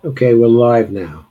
Okay, we're live now.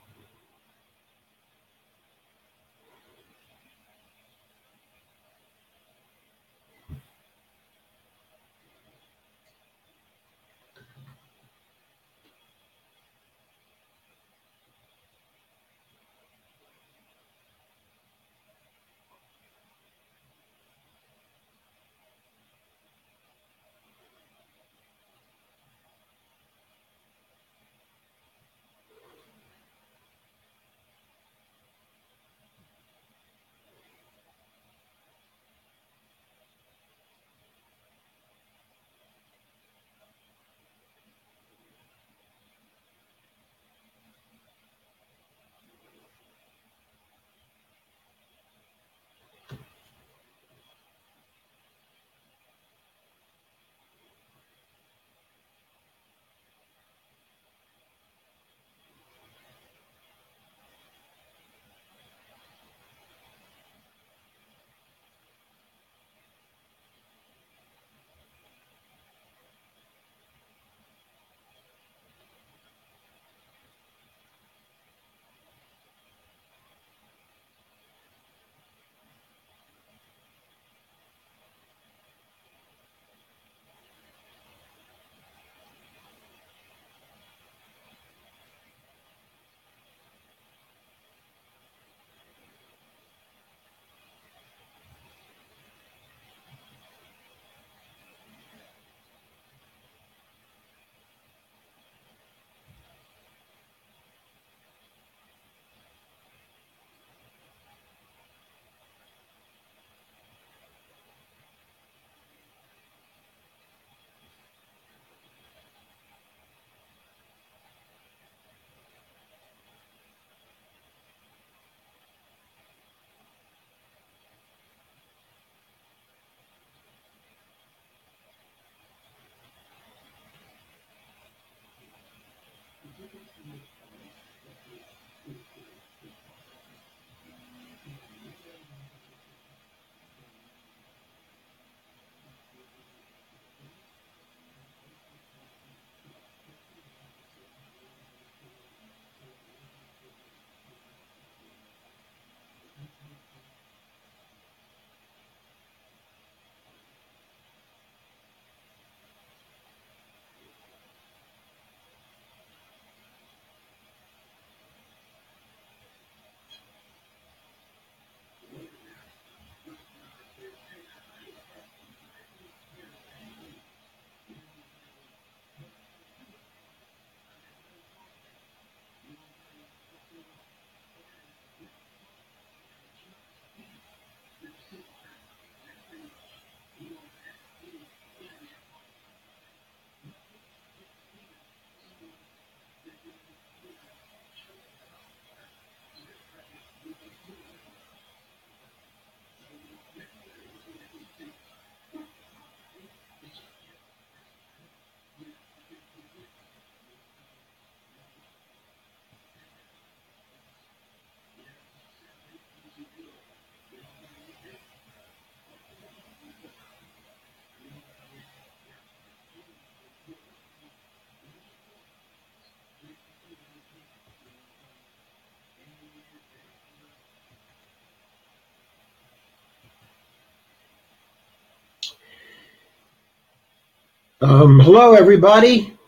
Hello, everybody.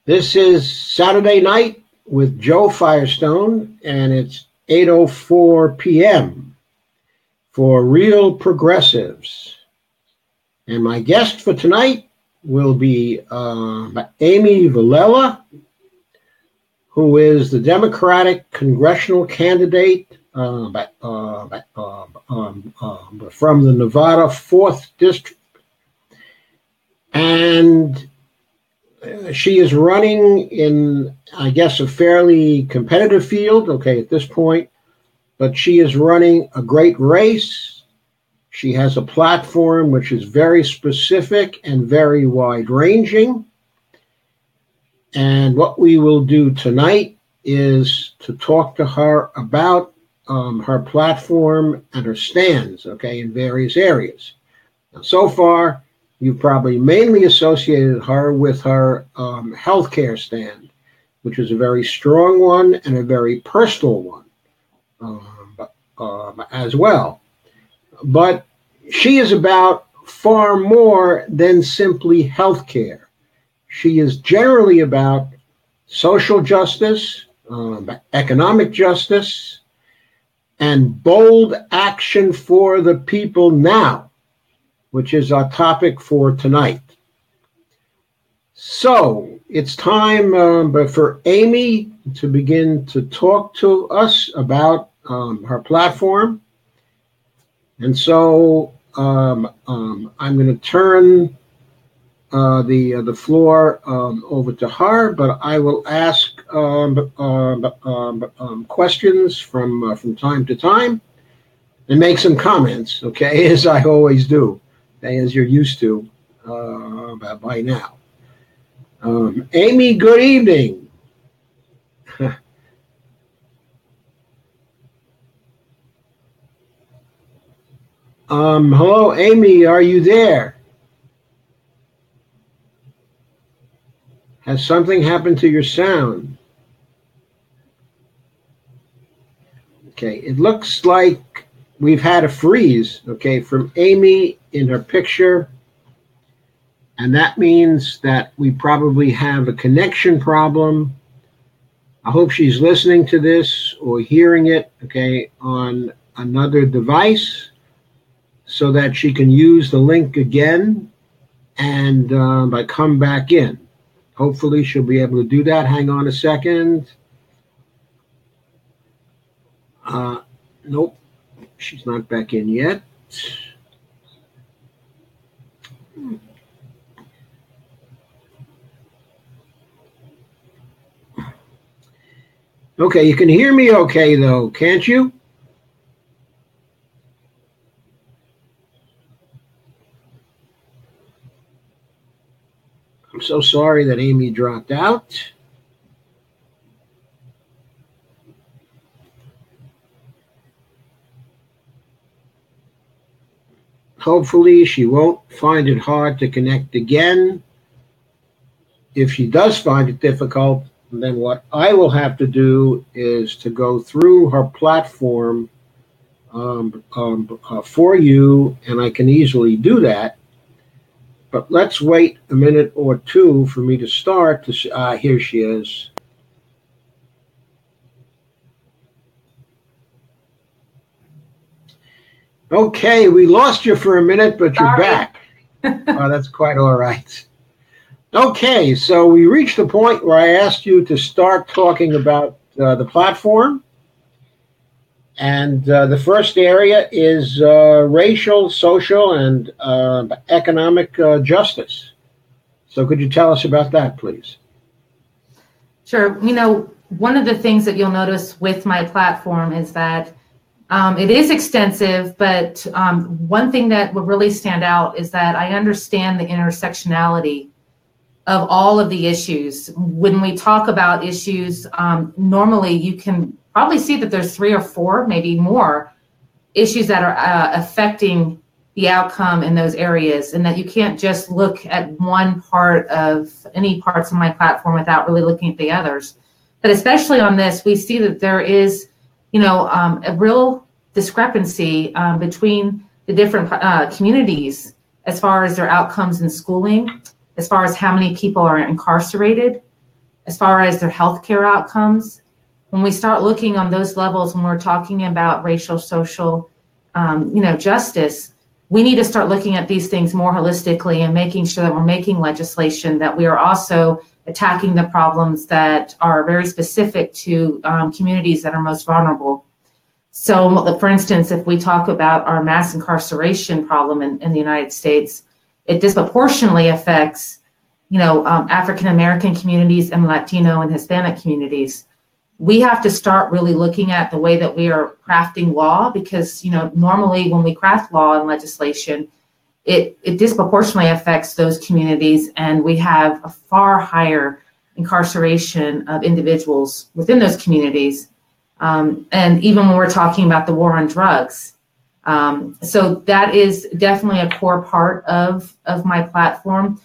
This is Saturday night with Joe Firestone, and it's 8:04 p.m. for Real Progressives. And my guest for tonight will be Amy Vilela, who is the Democratic congressional candidate from the Nevada 4th District. And she is running in, I guess, a fairly competitive field, at this point, but she is running a great race. She has a platform which is very specific and very wide-ranging. And what we will do tonight is to talk to her about her platform and her stands, in various areas. Now, so far, you've probably mainly associated her with her healthcare stand. which is a very strong one and a very personal one as well. But she is about far more than simply healthcare. She is generally about social justice, economic justice, and bold action for the people now, which is our topic for tonight. So it's time for Amy to begin to talk to us about her platform. And so I'm going to turn the floor over to her, but I will ask questions from time to time and make some comments, okay, as I always do, okay, as you're used to by now. Amy, good evening. Hello, Amy, are you there? Has something happened to your sound? Okay, it looks like we've had a freeze, okay, from Amy in her picture. And that means that we probably have a connection problem. I hope she's listening to this or hearing it, okay, on another device so that she can use the link again and come back in. Hopefully she'll be able to do that. Hang on a second. Nope, she's not back in yet. Okay, you can hear me okay, though, can't you? I'm so sorry that Amy dropped out. Hopefully she won't find it hard to connect again. If she does find it difficult, then what I will have to do is to go through her platform for you, and I can easily do that. But let's wait a minute or two for me to start. Here she is. Okay, we lost you for a minute, but you're back. Oh, that's quite all right. Okay, so we reached the point where I asked you to start talking about the platform. And the first area is racial, social, and economic justice. So could you tell us about that, please? Sure. You know, one of the things that you'll notice with my platform is that it is extensive, but one thing that would really stand out is that I understand the intersectionality of all of the issues. When we talk about issues, normally you can probably see that there's 3 or 4, maybe more, issues that are affecting the outcome in those areas, and that you can't just look at one part of any parts of my platform without really looking at the others. But especially on this, we see that there is, you know, a real discrepancy between the different communities as far as their outcomes in schooling, as far as how many people are incarcerated, as far as their healthcare outcomes. When we start looking on those levels, when we're talking about racial, social, justice, we need to start looking at these things more holistically and making sure that we're making legislation, that we are also attacking the problems that are very specific to communities that are most vulnerable. So, for instance, if we talk about our mass incarceration problem in the United States, it disproportionately affects, African American communities and Latino and Hispanic communities. We have to start really looking at the way that we are crafting law, because, normally when we craft law and legislation, it disproportionately affects those communities, and we have a far higher incarceration of individuals within those communities. And even when we're talking about the war on drugs. So that is definitely a core part of my platform.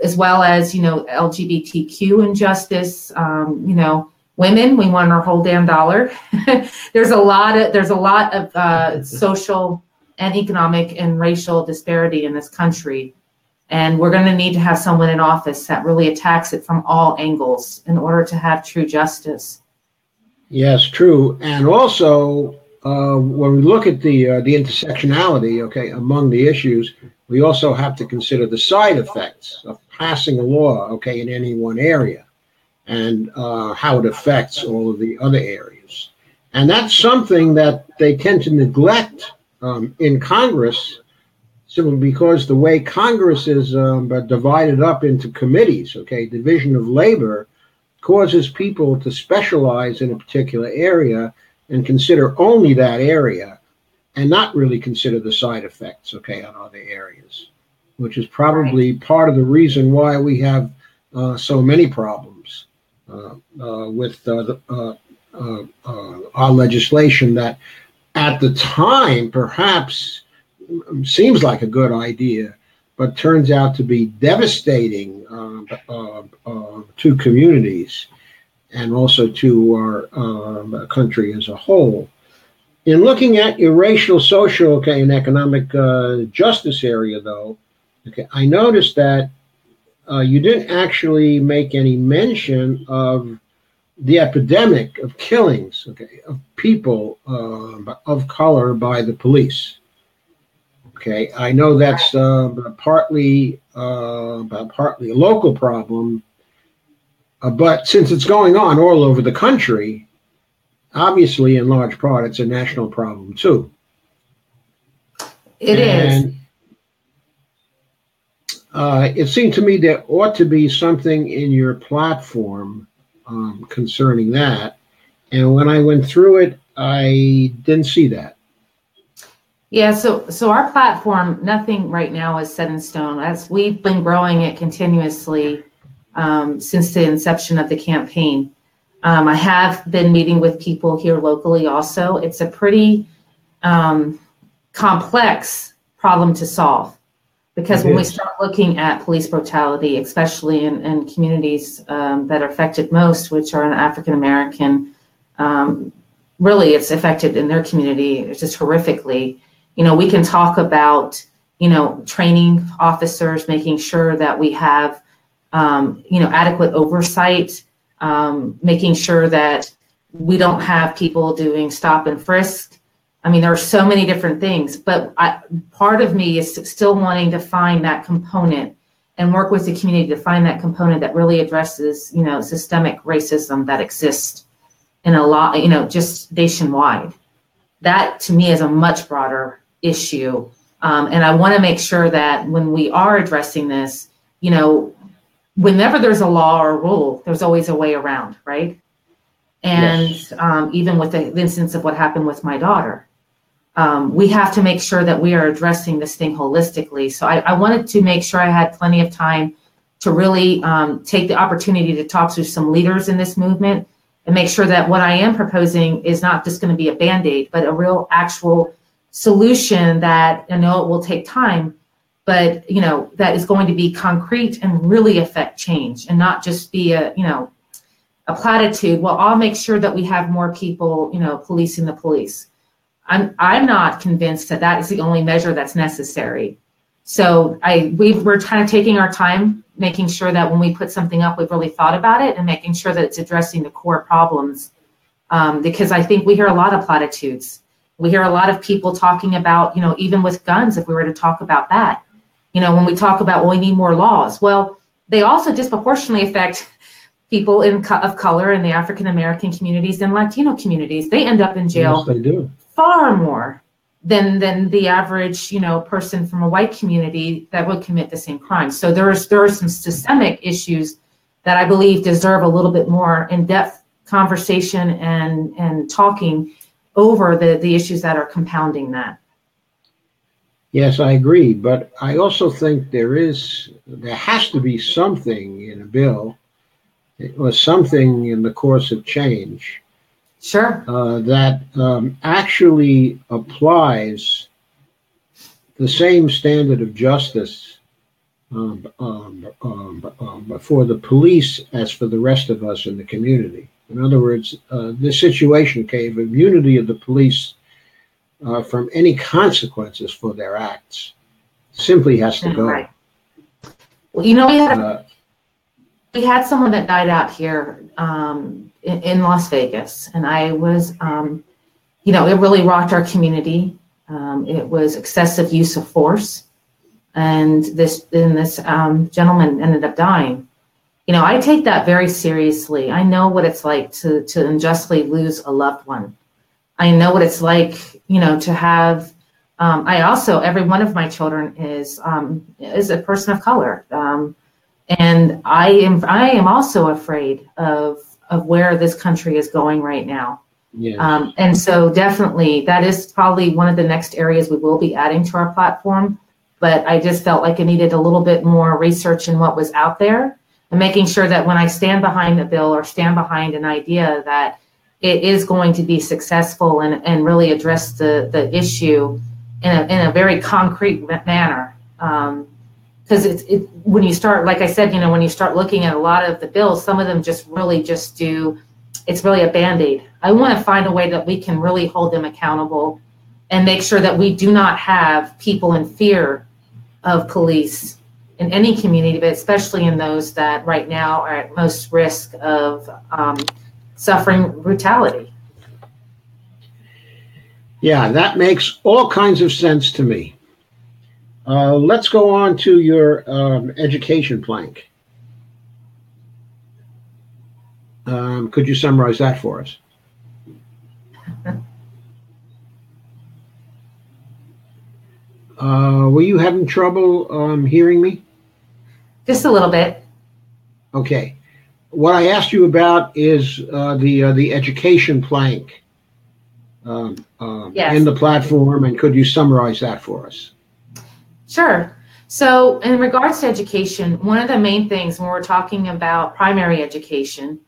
as well as, LGBTQ injustice, women, we want our whole damn dollar. There's a lot of social and economic and racial disparity in this country. And we're going to need to have someone in office that really attacks it from all angles in order to have true justice. Yes, true. And also, when we look at the intersectionality, among the issues, we also have to consider the side effects of passing a law, in any one area, and how it affects all of the other areas. And that's something that they tend to neglect in Congress, simply because the way Congress is divided up into committees, division of labor, causes people to specialize in a particular area and consider only that area and not really consider the side effects, on other areas, which is probably part of the reason why we have so many problems with our legislation that at the time perhaps seems like a good idea, but turns out to be devastating to communities and also to our country as a whole. In looking at your racial, social, and economic justice area, though, I noticed that you didn't actually make any mention of the epidemic of killings, of people of color by the police. I know that's partly a local problem, but since it's going on all over the country, obviously, in large part, it's a national problem too. It is. It seemed to me there ought to be something in your platform concerning that, and when I went through it, I didn't see that. Yeah, so our platform, nothing right now is set in stone. As we've been growing it continuously since the inception of the campaign. I have been meeting with people here locally also. It's a pretty complex problem to solve, because when we start looking at police brutality, especially in communities that are affected most, which are African American, really it's affected in their community just horrifically. We can talk about, training officers, making sure that we have, adequate oversight, making sure that we don't have people doing stop and frisk. I mean, there are so many different things, but part of me is still wanting to find that component and work with the community to find that component that really addresses, systemic racism that exists in a lot, just nationwide. That to me is a much broader issue. And I want to make sure that when we are addressing this, whenever there's a law or a rule, there's always a way around, right? And yes. Even with the instance of what happened with my daughter, we have to make sure that we are addressing this thing holistically. So I wanted to make sure I had plenty of time to really take the opportunity to talk to some leaders in this movement and make sure that what I am proposing is not just going to be a Band-Aid, but a real actual solution that I know it will take time, but that is going to be concrete and really affect change and not just be a platitude. Well, I'll make sure that we have more people, policing the police. I'm not convinced that is the only measure that's necessary. So we're kind of taking our time, making sure that when we put something up, we've really thought about it and making sure that it's addressing the core problems. Because I think we hear a lot of platitudes. We hear a lot of people talking about, even with guns, if we were to talk about that, when we talk about, we need more laws. Well, they also disproportionately affect people of color in the African American communities and Latino communities. They end up in jail. Yes, they do. Far more than the average, person from a white community that would commit the same crime. So there are some systemic issues that I believe deserve a little bit more in-depth conversation and talking over the issues that are compounding that. Yes, I agree. But I also think there has to be something in a bill or something in the course of change. Sure. That actually applies the same standard of justice for the police as for the rest of us in the community. In other words, this situation gave immunity of the police from any consequences for their acts. Simply has to go. Right. Well, we had someone that died out here in Las Vegas, and I was, it really rocked our community. It was excessive use of force, and this gentleman ended up dying. I take that very seriously. I know what it's like to unjustly lose a loved one. I know what it's like, to have. Every one of my children is a person of color, and I am also afraid of where this country is going right now. Yes. And so definitely that is probably one of the next areas we will be adding to our platform. But I just felt like it needed a little bit more research in what was out there, and making sure that when I stand behind a bill or stand behind an idea, that it is going to be successful and really address the issue in a very concrete manner. Because when you start, like I said, when you start looking at a lot of the bills, some of them just do, it's really a Band-Aid. I want to find a way that we can really hold them accountable and make sure that we do not have people in fear of police in any community, but especially in those that right now are at most risk of suffering brutality. Yeah, that makes all kinds of sense to me. Let's go on to your education plank. Could you summarize that for us? Were you having trouble hearing me? Just a little bit. Okay. What I asked you about is the education plank Yes. in the platform, and could you summarize that for us? Sure. So in regards to education, one of the main things when we're talking about primary education,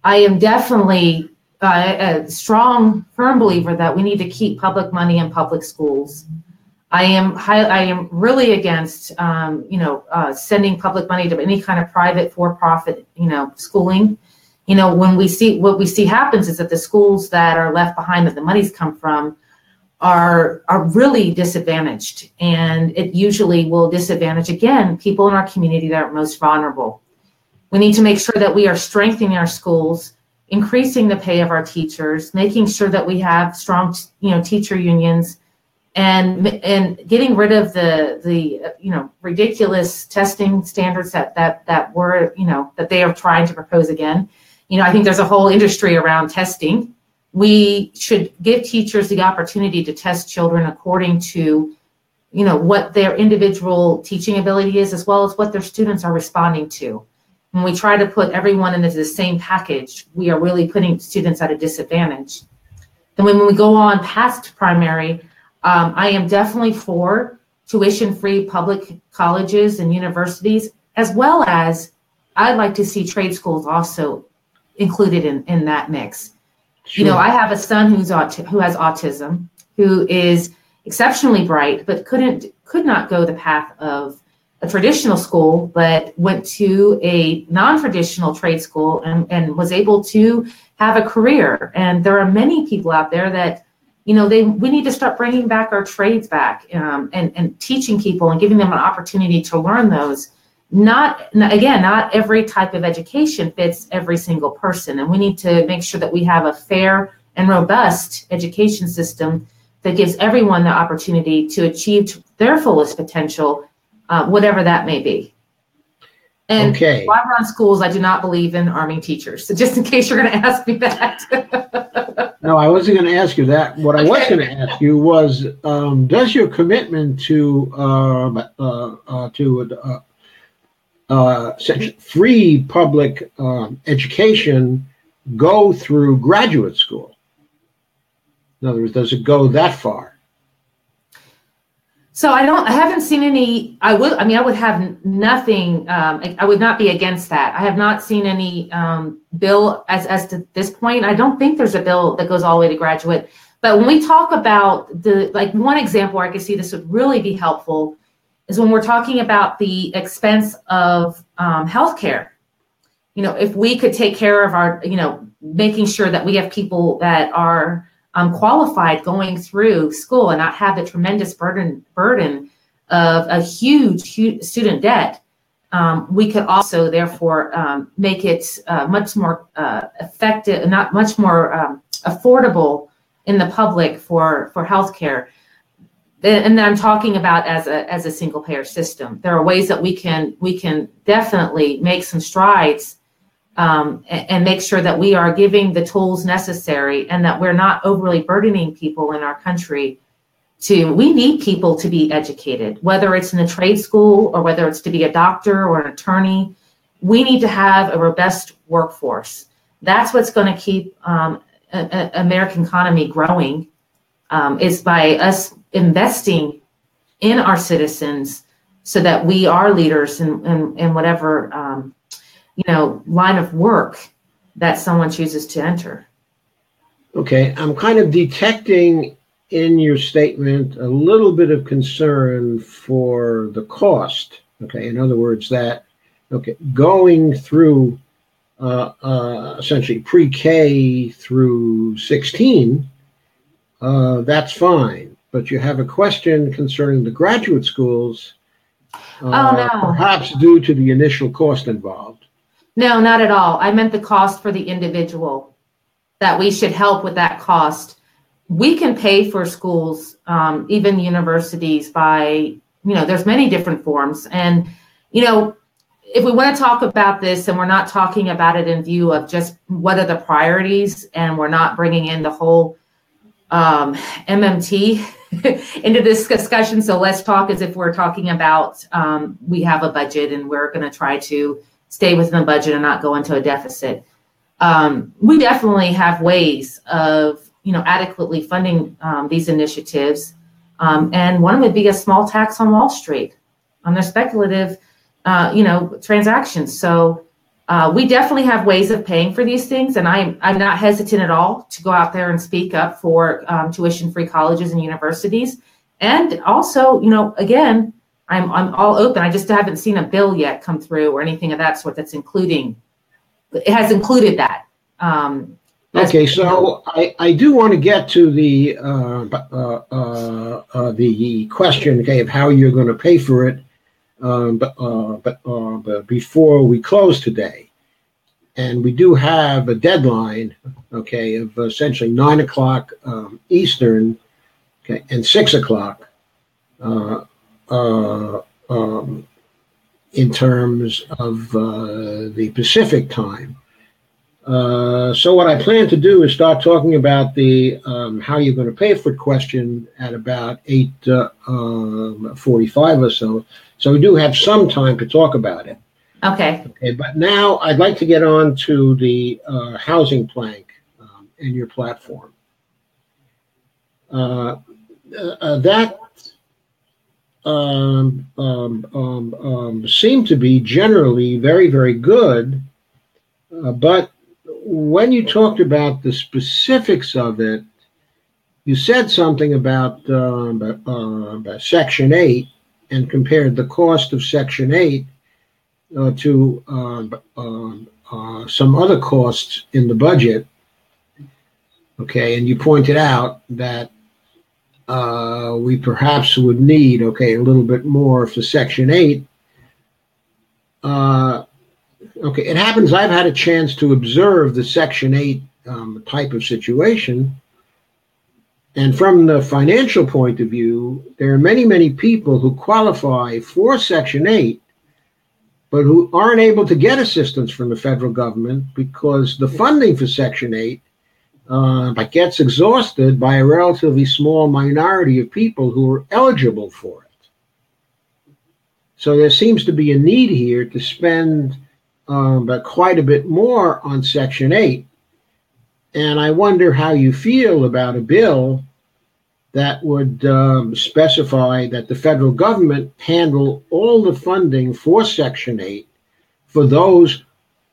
I am definitely a strong, firm believer that we need to keep public money in public schools. I am really against, sending public money to any kind of private for-profit, schooling. What we see happens is that the schools that are left behind that the money's come from are really disadvantaged, and it usually will disadvantage, again, people in our community that are most vulnerable. We need to make sure that we are strengthening our schools, increasing the pay of our teachers, making sure that we have strong, teacher unions, and getting rid of the ridiculous testing standards that they are trying to propose again. I think there's a whole industry around testing. We should give teachers the opportunity to test children according to, what their individual teaching ability is, as well as what their students are responding to. When we try to put everyone into the same package, we are really putting students at a disadvantage. And when we go on past primary, I am definitely for tuition-free public colleges and universities, as well as I'd like to see trade schools also included in that mix. Sure. I have a son who has autism, who is exceptionally bright, but could not go the path of a traditional school, but went to a non-traditional trade school and was able to have a career. And there are many people out there that, we need to start bringing back our trades back and teaching people and giving them an opportunity to learn those. Not every type of education fits every single person. And we need to make sure that we have a fair and robust education system that gives everyone the opportunity to achieve their fullest potential, whatever that may be. And while we're on schools, I do not believe in arming teachers. So just in case you're going to ask me that. No, I wasn't going to ask you that. What I was going to ask you was, does your commitment to free public education go through graduate school? In other words, does it go that far? So I haven't seen any. I would have nothing. I would not be against that. I have not seen any bill as to this point. I don't think there's a bill that goes all the way to graduate. But when we talk about one example where I could see this would really be helpful is when we're talking about the expense of healthcare. You know, if we could take care of our, you know, making sure that we have people that are qualified going through school and not have the tremendous burden of a huge student debt, we could also therefore make it much more effective, not much more affordable in the public for healthcare. And I'm talking about as a single payer system. There are ways that we can definitely make some strides and make sure that we are giving the tools necessary and that we're not overly burdening people in our country. We need people to be educated, whether it's in a trade school or whether it's to be a doctor or an attorney. We need to have a robust workforce. That's what's going to keep American economy growing, is by us investing in our citizens so that we are leaders in whatever line of work that someone chooses to enter. Okay, I'm kind of detecting in your statement a little bit of concern for the cost. Okay, in other words, that going through essentially pre-K through 16, that's fine. But you have a question concerning the graduate schools, no. perhaps due to the initial cost involved. No, not at all. I meant the cost for the individual, that we should help with that cost. We can pay for schools, even universities, by, there's many different forms. And, if we want to talk about this and we're not talking about it in view of just what are the priorities and we're not bringing in the whole MMT into this discussion. So let's talk as if we're talking about we have a budget and we're going to try to stay within the budget and not go into a deficit. We definitely have ways of, adequately funding these initiatives. And one would be a small tax on Wall Street on their speculative, transactions. So we definitely have ways of paying for these things. And I'm not hesitant at all to go out there and speak up for tuition-free colleges and universities. And also, again, I'm all open. I just haven't seen a bill yet come through or anything of that sort it has included that. Okay, so I do want to get to the question, of how you're going to pay for it, but before we close today, and we do have a deadline, of essentially 9 o'clock Eastern, and 6 o'clock in terms of the Pacific time. So what I plan to do is start talking about the how you're going to pay for it question at about 8:45 or so. So we do have some time to talk about it. Okay. But now I'd like to get on to the housing plank in your platform. That seemed to be generally very, very good, but when you talked about the specifics of it, you said something about Section 8 and compared the cost of Section 8 to some other costs in the budget. And you pointed out that we perhaps would need, a little bit more for Section 8. It happens I've had a chance to observe the Section 8 type of situation. And from the financial point of view, there are many, many people who qualify for Section 8, but who aren't able to get assistance from the federal government because the funding for Section 8 gets exhausted by a relatively small minority of people who are eligible for it. So there seems to be a need here to spend but quite a bit more on Section 8. And I wonder how you feel about a bill that would specify that the federal government handle all the funding for Section 8 for those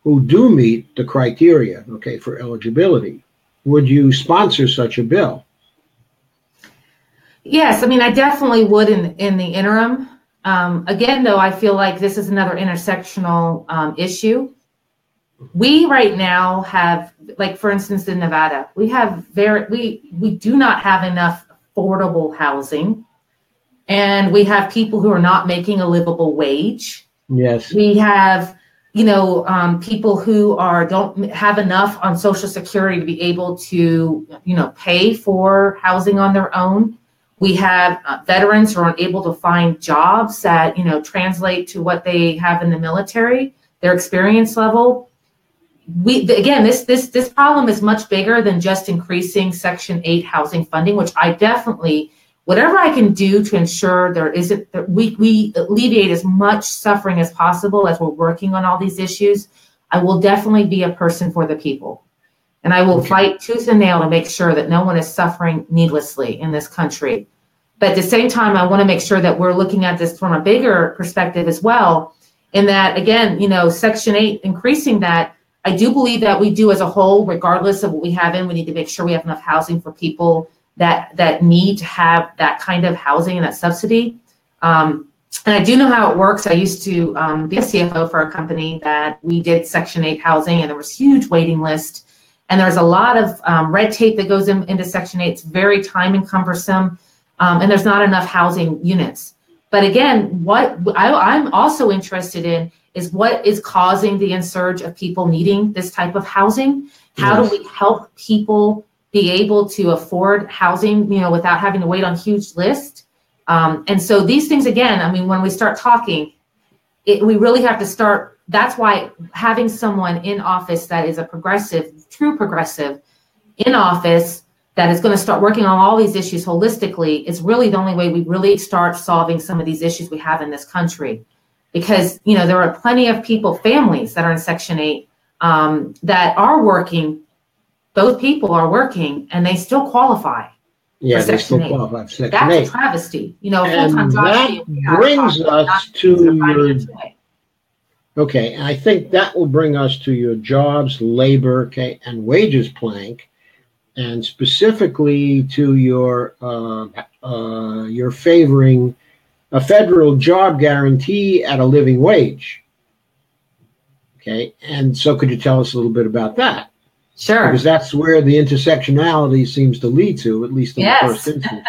who do meet the criteria, for eligibility. Would you sponsor such a bill? Yes, I definitely would in the interim. Again, though, I feel like this is another intersectional issue. We right now have, like, for instance, in Nevada, we do not have enough affordable housing, and we have people who are not making a livable wage. Yes. We have, people who don't have enough on Social Security to be able to, pay for housing on their own. We have veterans who are unable to find jobs that, translate to what they have in the military, their experience level. This problem is much bigger than just increasing Section 8 housing funding, which I definitely, whatever I can do to ensure we alleviate as much suffering as possible as we're working on all these issues, I will definitely be a person for the people. And I will fight tooth and nail to make sure that no one is suffering needlessly in this country. But at the same time, I want to make sure that we're looking at this from a bigger perspective as well. In that, again, Section 8, increasing that, I do believe that we do as a whole, regardless of what we have we need to make sure we have enough housing for people that need to have that kind of housing and that subsidy. And I do know how it works. I used to be a CFO for a company that we did Section 8 housing, and there was huge waiting list. And there's a lot of red tape that goes into Section 8. It's very time and cumbersome, and there's not enough housing units. But again, what I'm also interested in is what is causing the insurge of people needing this type of housing. How do we help people be able to afford housing, without having to wait on huge lists? And so these things, again, when we start talking, we really have to start. That's why having someone in office that is a true progressive in office that is going to start working on all these issues holistically is really the only way we really start solving some of these issues we have in this country. Because, there are plenty of families that are in Section 8 that are working. Both people are working and they still qualify. Yeah, they still qualify for Section 8. That's a travesty. And that brings us to your... Okay, I think that will bring us to your jobs, labor, and wages plank, and specifically to your favoring a federal job guarantee at a living wage. Okay, and so could you tell us a little bit about that? Sure. Because that's where the intersectionality seems to lead to, at least in the first instance.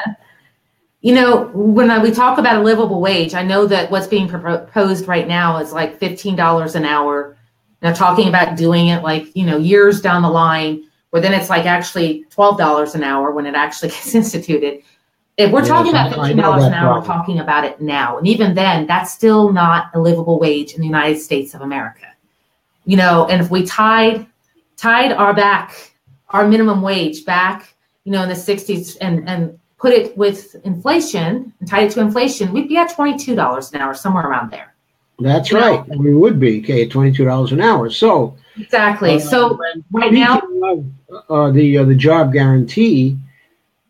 When we talk about a livable wage, I know that what's being proposed right now is like $15 an hour. They're talking about doing it years down the line, where then it's like actually $12 an hour when it actually gets instituted. If we're talking about $15 an hour, we're talking about it now. And even then, that's still not a livable wage in the United States of America. And if we tied our minimum wage back, in the 60s and put it with inflation and tied it to inflation, we'd be at $22 an hour, somewhere around there. That's right. We would be, at $22 an hour. So exactly. So right now, the job guarantee,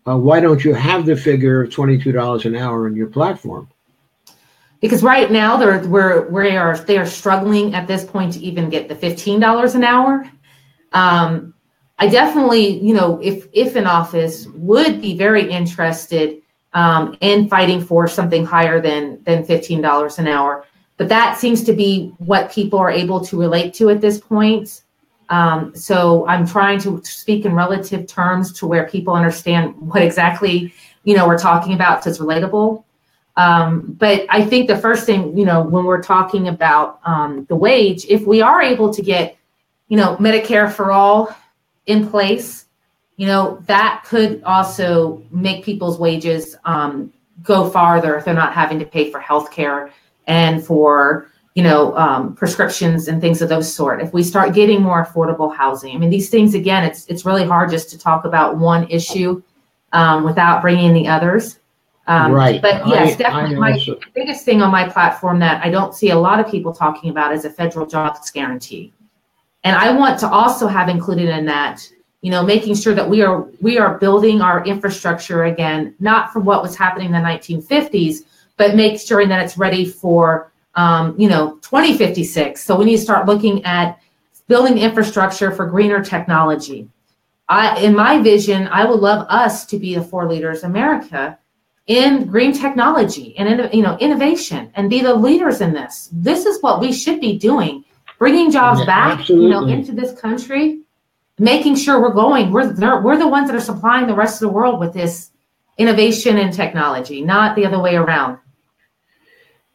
why don't you have the figure of $22 an hour in your platform? Because right now they are struggling at this point to even get the $15 an hour. I definitely, if in office, would be very interested in fighting for something higher than $15 an hour. But that seems to be what people are able to relate to at this point. So I'm trying to speak in relative terms to where people understand what exactly, we're talking about, so it's relatable. But I think the first thing, when we're talking about the wage, if we are able to get, Medicare for all in place, that could also make people's wages go farther if they're not having to pay for healthcare and for, prescriptions and things of those sort. If we start getting more affordable housing, these things, again, it's really hard just to talk about one issue without bringing the others. Right. But yes, definitely my biggest thing on my platform that I don't see a lot of people talking about is a federal jobs guarantee. And I want to also have included in that, making sure that we are building our infrastructure again, not for what was happening in the 1950s, but make sure that it's ready for, 2056. So we need to start looking at building infrastructure for greener technology. In my vision, I would love us to be the 4 leaders America in green technology and innovation and be the leaders in this. This is what we should be doing, bringing jobs back, into this country, making sure we're the ones that are supplying the rest of the world with this innovation and technology, not the other way around.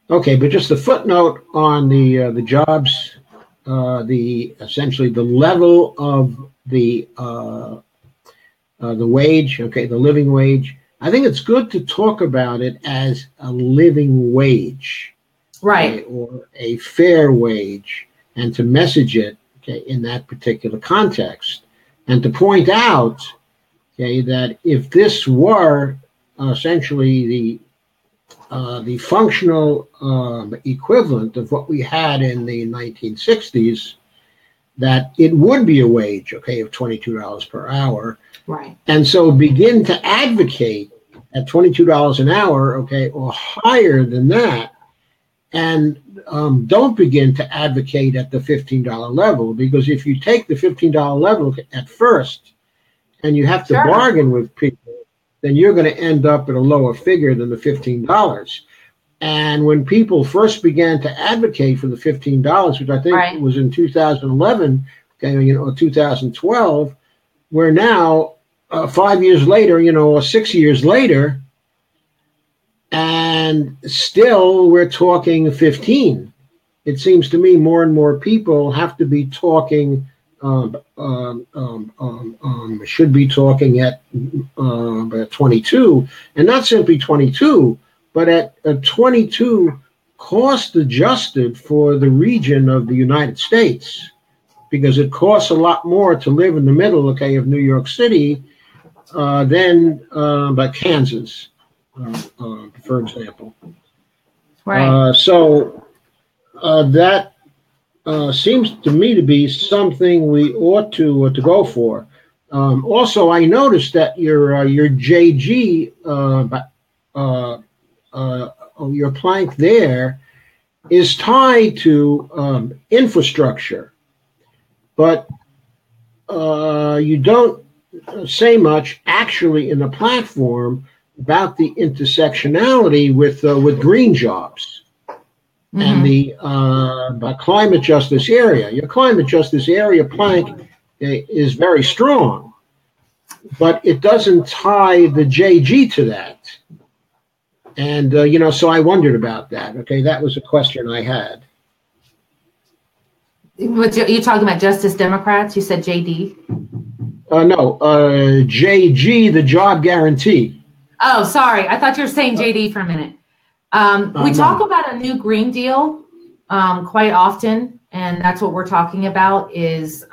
Okay, but just a footnote on the jobs, essentially the level of the wage, the living wage. I think it's good to talk about it as a living wage, right, or a fair wage, and to message it, in that particular context, and to point out, that if this were essentially the functional equivalent of what we had in the 1960s, that it would be a wage, of $22 per hour. Right. And so begin to advocate at $22 an hour, or higher than that, and don't begin to advocate at the $15 level, because if you take the $15 level at first and you have to bargain with people, then you're going to end up at a lower figure than the $15. And when people first began to advocate for the $15, which I think was in 2011, or 2012, we're now 5 years later, or 6 years later, and still we're talking 15. It seems to me more and more people have to be talking, should be talking at 22, and not simply 22, but at 22 cost adjusted for the region of the United States, because it costs a lot more to live in the middle, of New York City than by Kansas, for example. Right. So that seems to me to be something we ought to go for. Also, I noticed that your JG, your plank there, is tied to infrastructure, but you don't say much actually in the platform about the intersectionality with green jobs. Mm-hmm. And the climate justice area. Your climate justice area plank is very strong, but it doesn't tie the JG to that. And, so I wondered about that. That was a question I had. You're talking about Justice Democrats? You said JD? No, JG, the job guarantee. Oh, sorry. I thought you were saying JD for a minute. We talk about a new Green Deal quite often, and that's what we're talking about, is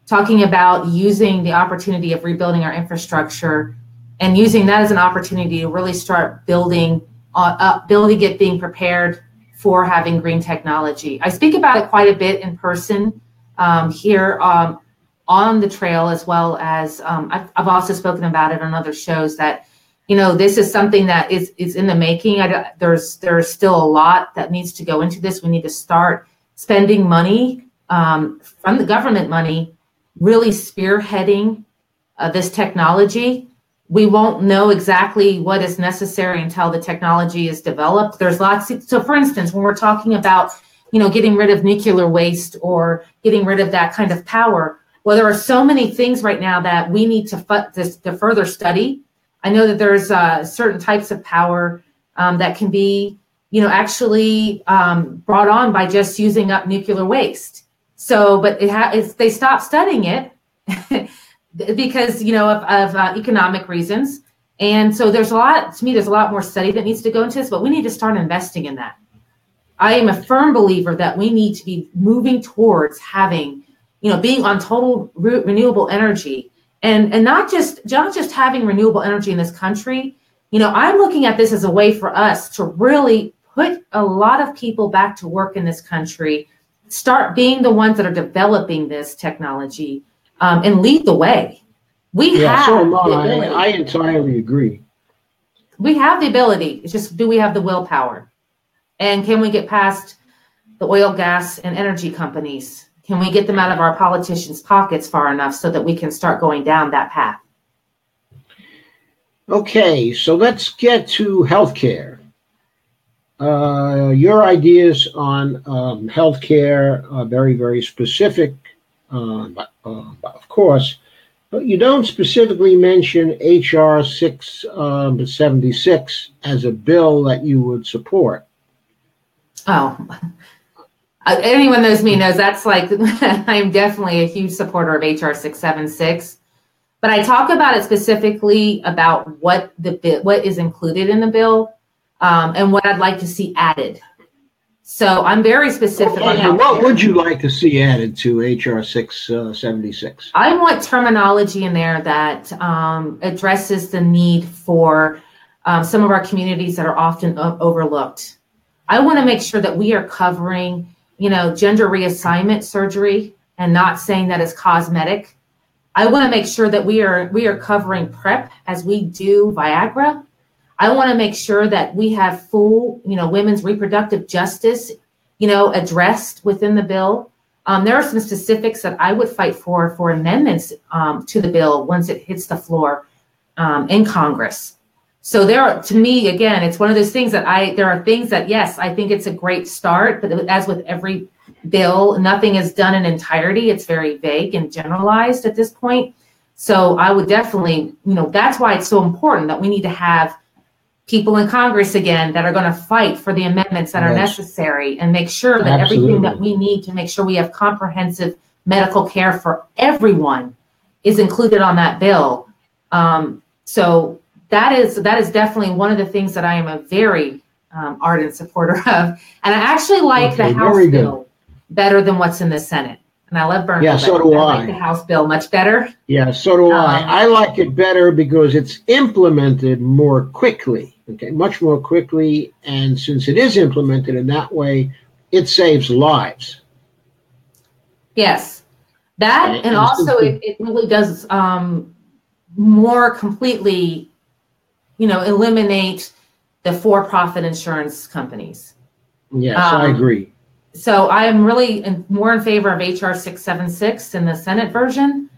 talking about using the opportunity of rebuilding our infrastructure and using that as an opportunity to really start being prepared for having green technology. I speak about it quite a bit in person here on the trail, as well as I've also spoken about it on other shows, that this is something that is in the making. There's still a lot that needs to go into this. We need to start spending money from the government money, really spearheading this technology. We won't know exactly what is necessary until the technology is developed. There's lots. So, for instance, when we're talking about, getting rid of nuclear waste or getting rid of that kind of power, well, there are so many things right now that we need to further study. I know that there's certain types of power that can be, actually brought on by just using up nuclear waste. So, but they stopped studying it because, of economic reasons. And so there's a lot more study that needs to go into this, but we need to start investing in that. I am a firm believer that we need to be moving towards having, being on total renewable energy. And not just having renewable energy in this country. I'm looking at this as a way for us to really put a lot of people back to work in this country, start being the ones that are developing this technology, and lead the way. I entirely agree. We have the ability. It's just, do we have the willpower? And can we get past the oil, gas, and energy companies? Can we get them out of our politicians' pockets far enough so that we can start going down that path? Okay, so let's get to healthcare. Your ideas on healthcare are very, very specific, of course, but you don't specifically mention HR 676 as a bill that you would support. Oh, anyone knows me knows that's like, I'm definitely a huge supporter of HR 676. But I talk about it specifically about what is included in the bill and what I'd like to see added. So I'm very specific on and what would you like to see added to HR 676? I want terminology in there that addresses the need for some of our communities that are often overlooked. I want to make sure that we are covering, gender reassignment surgery and not saying that it's cosmetic. I want to make sure that we are covering PrEP as we do Viagra. I want to make sure that we have full, women's reproductive justice, addressed within the bill. There are some specifics that I would fight for amendments to the bill once it hits the floor in Congress. So to me, again, it's one of those things that there are things that, yes, I think it's a great start, but as with every bill, nothing is done in entirety. It's very vague and generalized at this point. So I would definitely, that's why it's so important that we need to have people in Congress again that are going to fight for the amendments that are necessary and make sure that everything that we need to make sure we have comprehensive medical care for everyone is included on that bill. So that is definitely one of the things that I am a very ardent supporter of. And I actually like the House bill better than what's in the Senate. And I love Bernie. Yeah, so do I. I like the House bill much better. Yeah, so do I. I like it better because it's implemented more quickly, much more quickly. And since it is implemented in that way, it saves lives. Yes, that and also it really does more completely, eliminate the for-profit insurance companies. Yes, I agree. So I am really more in favor of HR 676 in the Senate version.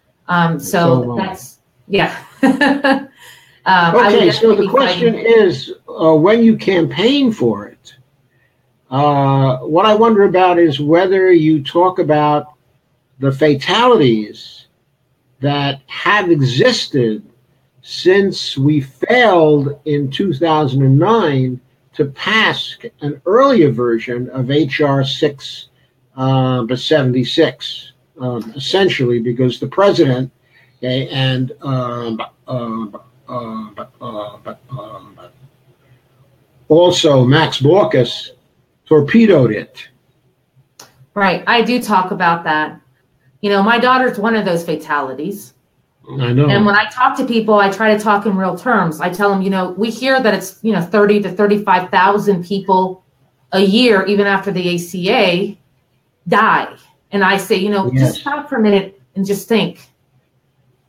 So that's, yeah. Okay, so the question is, when you campaign for it, what I wonder about is whether you talk about the fatalities that have existed since we failed in 2009 to pass an earlier version of HR 676, essentially because the president and also Max Baucus torpedoed it. Right. I do talk about that. My daughter's one of those fatalities. I know. And when I talk to people, I try to talk in real terms. I tell them, we hear that it's, 30 to 35,000 people a year, even after the ACA, die. And I say, just stop for a minute and just think.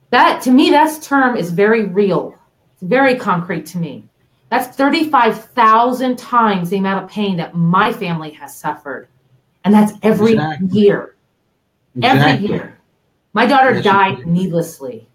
That, to me, that term is very real. It's very concrete to me. That's 35,000 times the amount of pain that my family has suffered. And that's every year. Every year. My daughter died needlessly.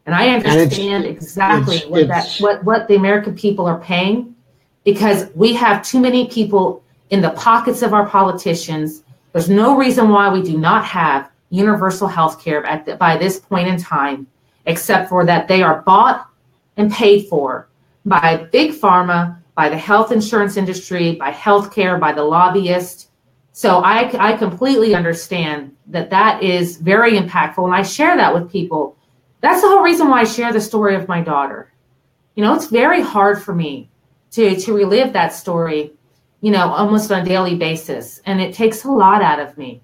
And I understand exactly what the American people are paying, because we have too many people in the pockets of our politicians. There's no reason why we do not have universal health care by this point in time, except for that they are bought and paid for by big pharma, by the health insurance industry, by healthcare, by the lobbyists. So I completely understand that is very impactful. And I share that with people. That's the whole reason why I share the story of my daughter. It's very hard for me to relive that story, almost on a daily basis. And it takes a lot out of me.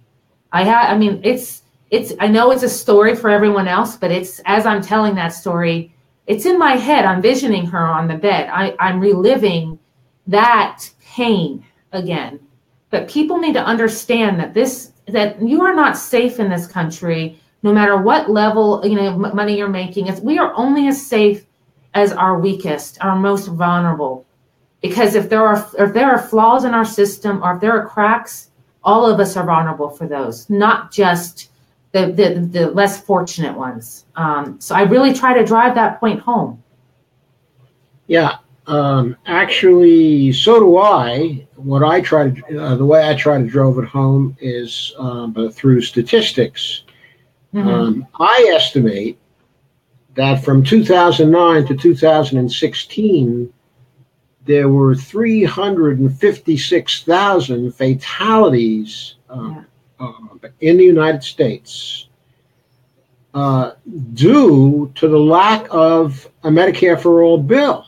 I know it's a story for everyone else, but it's, as I'm telling that story, it's in my head. I'm visioning her on the bed. I'm reliving that pain again. But people need to understand that you are not safe in this country, no matter what level money you're making. We are only as safe as our weakest, our most vulnerable. Because if there are flaws in our system, or if there are cracks, all of us are vulnerable for those, not just the less fortunate ones. So I really try to drive that point home. Yeah. Actually, so do I. What I try to, the way I try to drove it home is through statistics. Mm-hmm. I estimate that from 2009 to 2016, there were 356,000 fatalities Yeah. in the United States uh, due to the lack of a Medicare for All bill,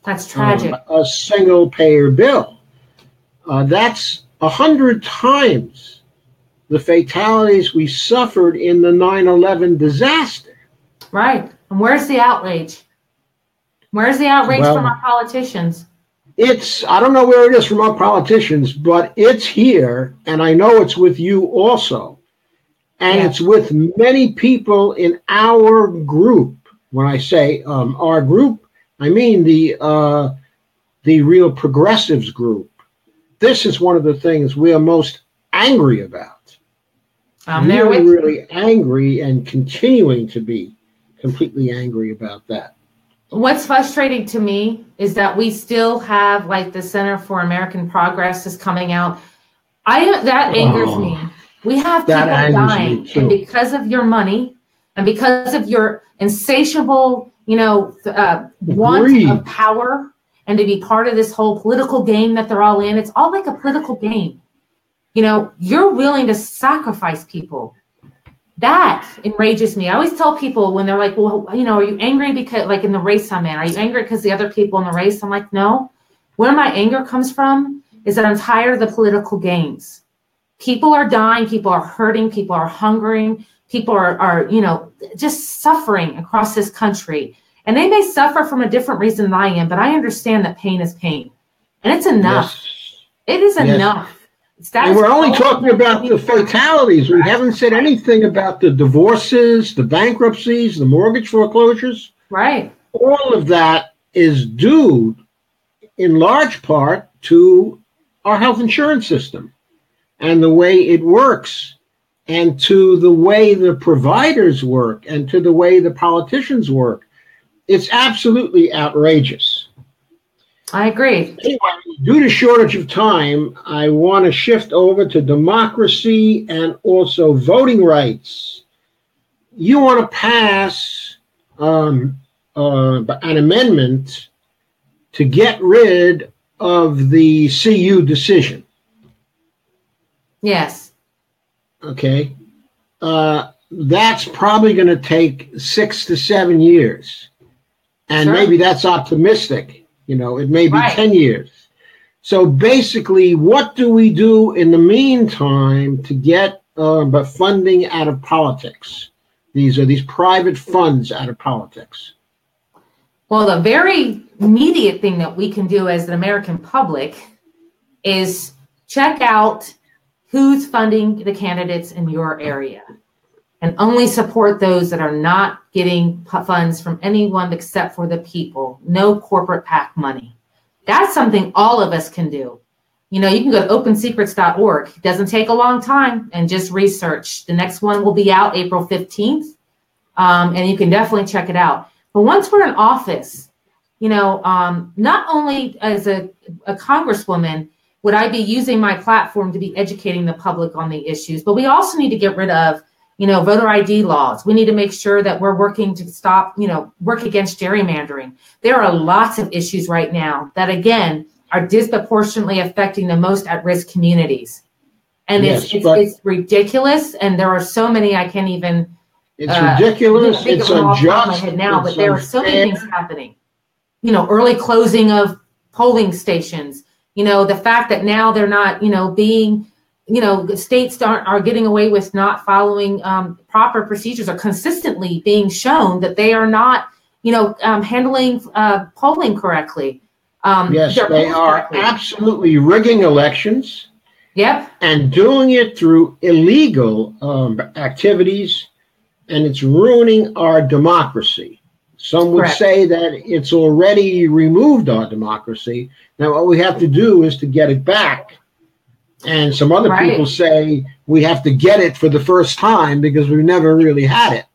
That's tragic. a single payer bill. That's 100 times the fatalities we suffered in the 9/11 disaster. Right. And where's the outrage? Where's the outrage from Well, our politicians? I don't know where it is from our politicians, but it's here, and I know it's with you also. And Yeah. it's with many people in our group. When I say our group, I mean the real progressives group. This is one of the things we are most angry about. I'm there Really, with you. really angry and continuing to be completely angry about that. What's frustrating to me is that we still have like the Center for American Progress is coming out. That angers me. Oh, We have that people angers me dying, and too. because of your money and because of your insatiable, want of Greed. power and to be part of this whole political game that they're all in, it's all like a political game. You're willing to sacrifice people. That enrages me. I always tell people when they're like, well, are you angry because, like in the race I'm in, are you angry because the other people in the race? I'm like, no. Where my anger comes from is that I'm tired of the political games. People are dying, people are hurting, people are hungering, people are just suffering across this country. And they may suffer from a different reason than I am, but I understand that pain is pain. And it's enough. Yes. It is Yes. enough. And we're only talking about the fatalities. We haven't said anything about the divorces, the bankruptcies, the mortgage foreclosures. Right. All of that is due in large part to our health insurance system and the way it works, and to the way the providers work, and to the way the politicians work. It's absolutely outrageous. I agree. Anyway, due to shortage of time, I want to shift over to democracy and also voting rights. You want to pass an amendment to get rid of the CU decision. Yes. Okay. That's probably going to take 6 to 7 years. And Sure. maybe that's optimistic. It may be Right. 10 years. So basically, what do we do in the meantime to get funding out of politics? These are these private funds out of politics. Well, the very immediate thing that we can do as an American public is check out who's funding the candidates in your area and only support those that are not getting funds from anyone except for the people. No corporate PAC money. That's something all of us can do. You can go to opensecrets.org. It doesn't take a long time, and just research. The next one will be out April 15th, and you can definitely check it out. But once we're in office, not only as a congresswoman would I be using my platform to be educating the public on the issues, but we also need to get rid of voter ID laws. We need to make sure that we're working to stop, work against gerrymandering. There are lots of issues right now that, again, are disproportionately affecting the most at-risk communities. And Yes, it's ridiculous. And there are so many I can't even. It's ridiculous. Think It's of them off the top of my unjust. head now, but there are so many unfair. things happening. Early closing of polling stations. The fact that now they're not, being. States are getting away with not following proper procedures, or consistently being shown that they are not, handling polling correctly. Yes, they are absolutely rigging elections. Yep. And doing it through illegal activities, and it's ruining our democracy. Some would say that it's already removed our democracy. Now, what we have to do is to get it back. And some other people say we have to get it for the first time because we've never really had it.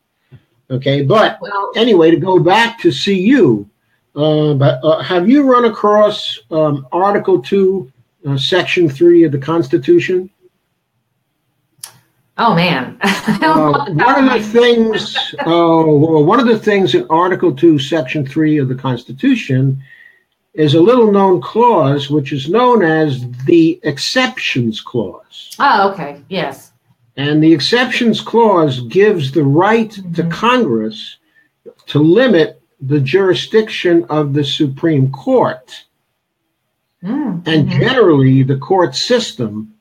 Okay, but anyway, to go back to CU, But have you run across Article 2, Section 3 of the Constitution? Oh man. One of the things in Article 2, Section 3 of the Constitution is a little known clause, which is known as the Exceptions Clause. Oh, okay. Yes. And the Exceptions Clause gives the right to Congress to limit the jurisdiction of the Supreme Court and generally the court system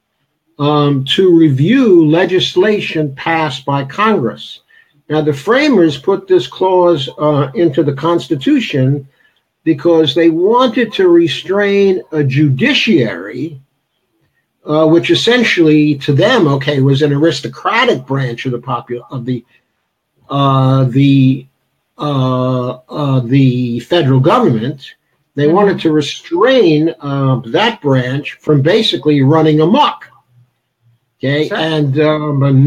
to review legislation passed by Congress. Now, the framers put this clause into the Constitution because they wanted to restrain a judiciary, which essentially, to them, was an aristocratic branch of the federal government. They wanted to restrain that branch from basically running amok. Sure. And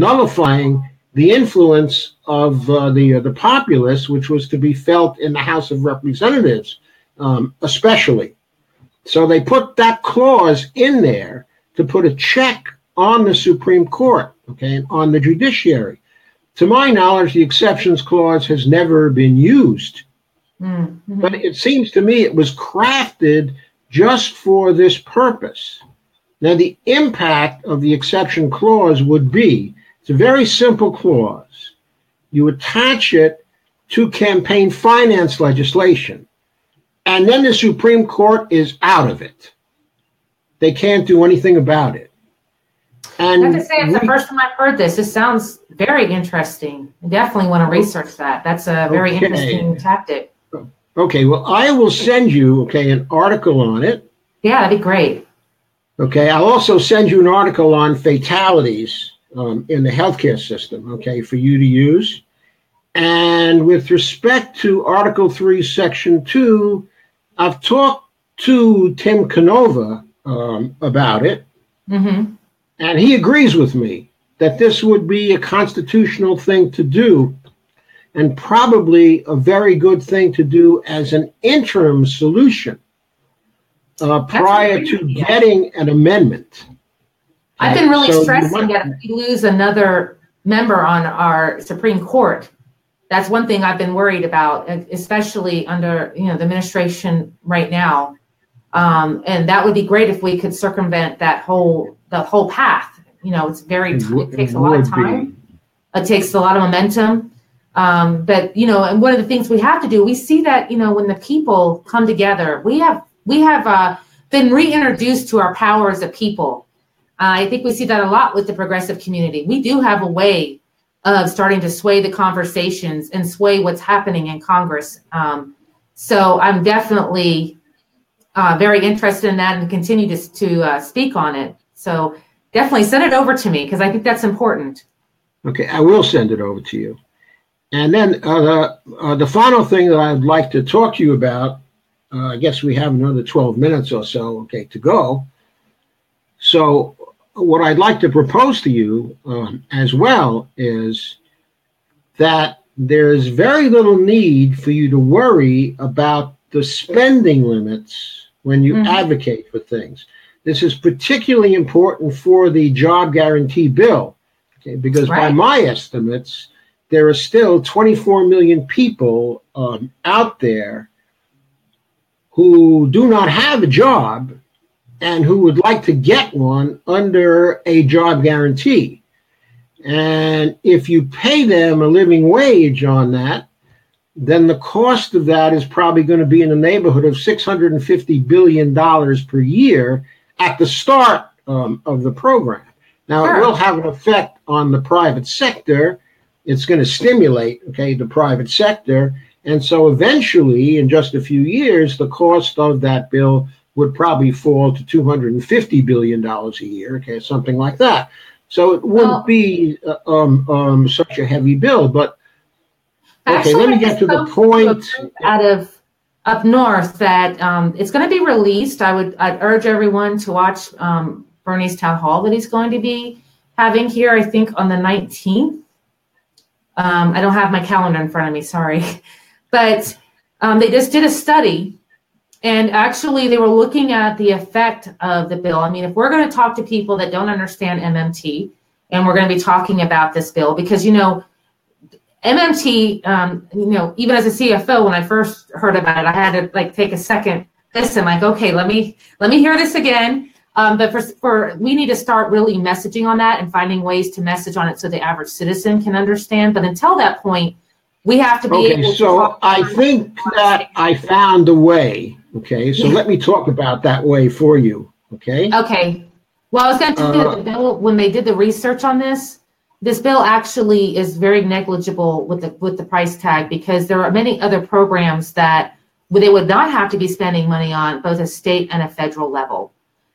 nullifying the influence of the populace, which was to be felt in the House of Representatives, especially. So they put that clause in there to put a check on the Supreme Court, on the judiciary. To my knowledge, the Exceptions Clause has never been used. But it seems to me it was crafted just for this purpose. Now, the impact of the Exception Clause would be, it's a very simple clause. You attach it to campaign finance legislation, and then the Supreme Court is out of it. They can't do anything about it. And I have to say, it's the first time I've heard this. This sounds very interesting. I definitely want to research that. That's a very interesting tactic. Okay, well, I will send you, an article on it. Yeah, that'd be great. Okay, I'll also send you an article on fatalities in the healthcare system, for you to use. And with respect to Article 3, Section 2, I've talked to Tim Canova about it, and he agrees with me that this would be a constitutional thing to do and probably a very good thing to do as an interim solution. Prior to getting an amendment. I've been really stressing that if we lose another member on our Supreme Court, that's one thing I've been worried about, especially under the administration right now. And that would be great if we could circumvent the whole path. It takes a lot of time. It takes a lot of momentum. But and one of the things we have to do, we see that when the people come together, we have been reintroduced to our power as a people. I think we see that a lot with the progressive community. We do have a way of starting to sway the conversations and sway what's happening in Congress. So I'm definitely very interested in that and continue to speak on it. So definitely send it over to me because I think that's important. Okay, I will send it over to you. And then the final thing that I'd like to talk to you about, I guess we have another 12 minutes or so, to go. So what I'd like to propose to you as well is that there's very little need for you to worry about the spending limits when you advocate for things. This is particularly important for the job guarantee bill, because by my estimates, there are still 24 million people out there who do not have a job and who would like to get one under a job guarantee. And if you pay them a living wage on that, then the cost of that is probably going to be in the neighborhood of $650 billion per year at the start of the program. Now, it will have an effect on the private sector. It's going to stimulate, the private sector. And so eventually, in just a few years, the cost of that bill would probably fall to $250 billion a year, something like that. So it wouldn't be such a heavy bill. But, let me get to the point. Out of up north that it's going to be released. I'd urge everyone to watch Bernie's town hall that he's going to be having here, I think, on the 19th. I don't have my calendar in front of me, sorry. But They just did a study, and actually they were looking at the effect of the bill. I mean, if we're going to talk to people that don't understand MMT, and we're going to be talking about this bill, because, you know, MMT, you know, even as a CFO, when I first heard about it, I had to like take a second listen, like, okay, let me hear this again. But we need to start really messaging on that and finding ways to message on it so the average citizen can understand. But until that point, we have to be able to. So I think that I found a way. Okay, so let me talk about that way for you. Okay. Okay. Well, I was going to tell you the bill, when they did the research on this bill actually is very negligible with the price tag, because there are many other programs that they would not have to be spending money on, both a state and a federal level.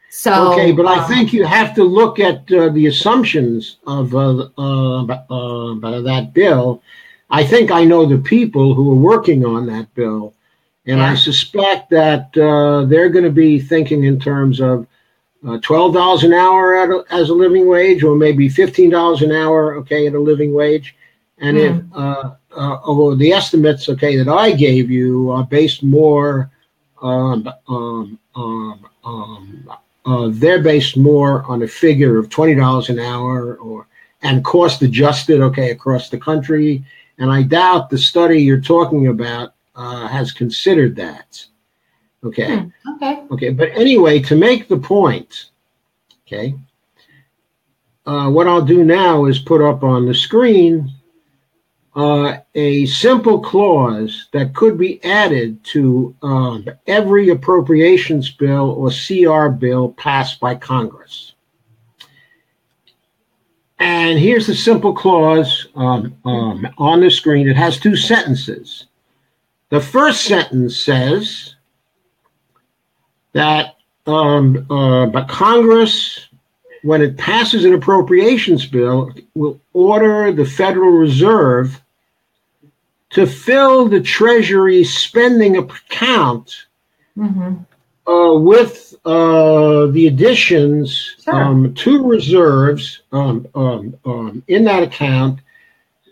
So, okay, but I think you have to look at the assumptions of that bill. I think I know the people who are working on that bill, and I suspect that they're going to be thinking in terms of $12 an hour as a living wage, or maybe $15 an hour, okay, at a living wage. And if the estimates, okay, that I gave you are based more, they're based more on a figure of $20 an hour, and cost adjusted, okay, across the country. And I doubt the study you're talking about has considered that. Okay. Okay. But anyway, to make the point, okay, what I'll do now is put up on the screen a simple clause that could be added to every appropriations bill or CR bill passed by Congress. And here's the simple clause on the screen. It has two sentences. The first sentence says that but Congress, when it passes an appropriations bill, will order the Federal Reserve to fill the Treasury spending account with the additions to reserves in that account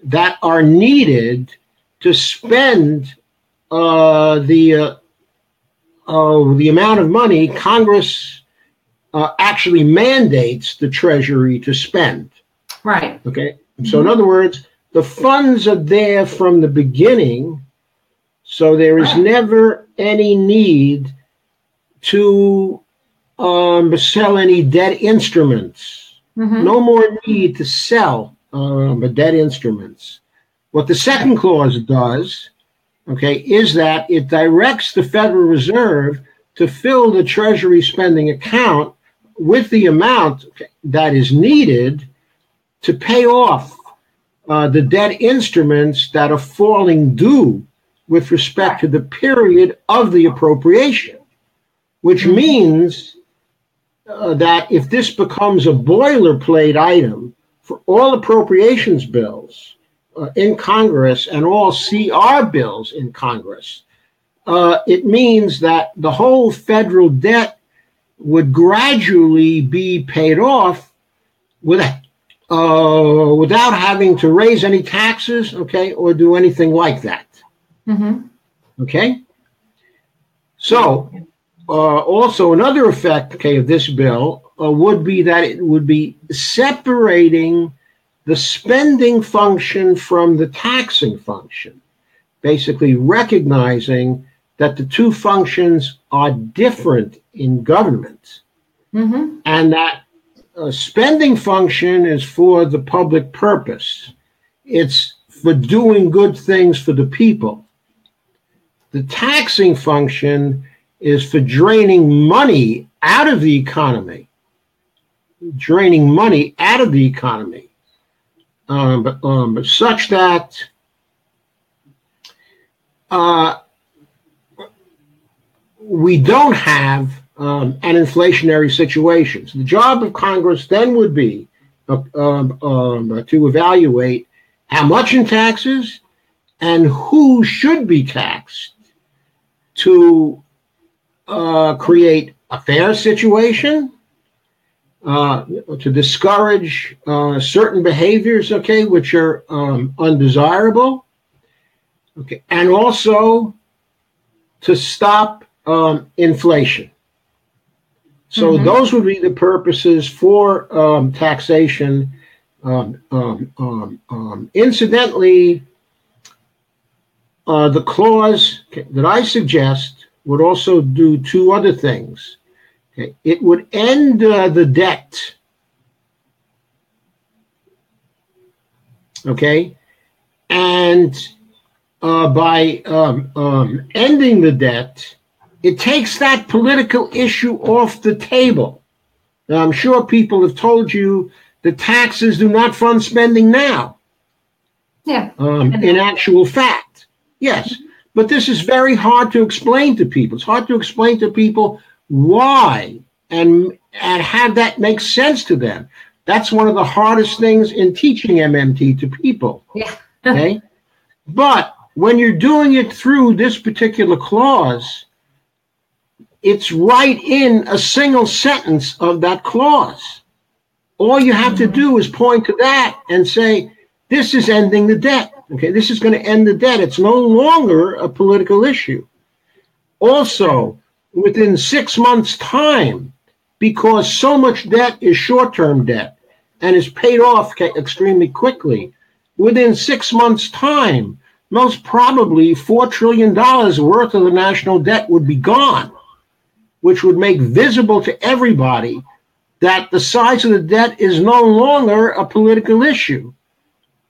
that are needed to spend the amount of money Congress actually mandates the Treasury to spend. Right. Okay. So in other words, the funds are there from the beginning, so there is never any need to sell any debt instruments. No more need to sell debt instruments. What the second clause does, okay, is that it directs the Federal Reserve to fill the Treasury spending account with the amount that is needed to pay off the debt instruments that are falling due with respect to the period of the appropriation, which means that if this becomes a boilerplate item for all appropriations bills in Congress and all CR bills in Congress, it means that the whole federal debt would gradually be paid off without having to raise any taxes, okay, or do anything like that. Okay? So, also another effect, okay, of this bill would be that it would be separating the spending function from the taxing function, basically recognizing that the two functions are different in government, and that spending function is for the public purpose. It's for doing good things for the people. The taxing function is for draining money out of the economy, but such that we don't have an inflationary situation. So the job of Congress then would be to evaluate how much in taxes and who should be taxed to create a fair situation, to discourage certain behaviors, okay, which are undesirable, okay, and also to stop inflation. So those would be the purposes for taxation. Incidentally, the clause that I suggest would also do two other things. Okay. It would end the debt. Okay. And by ending the debt, it takes that political issue off the table. Now, I'm sure people have told you the taxes do not fund spending now. Yeah. In actual fact, yes. But this is very hard to explain to people. It's hard to explain to people why and have that make sense to them. That's one of the hardest things in teaching MMT to people. Yeah. Okay. But when you're doing it through this particular clause, it's right in a single sentence of that clause. All you have to do is point to that and say, this is ending the debt. Okay, this is going to end the debt. It's no longer a political issue. Also, within 6 months' time, because so much debt is short-term debt and is paid off extremely quickly, within 6 months' time, most probably $4 trillion worth of the national debt would be gone, which would make visible to everybody that the size of the debt is no longer a political issue.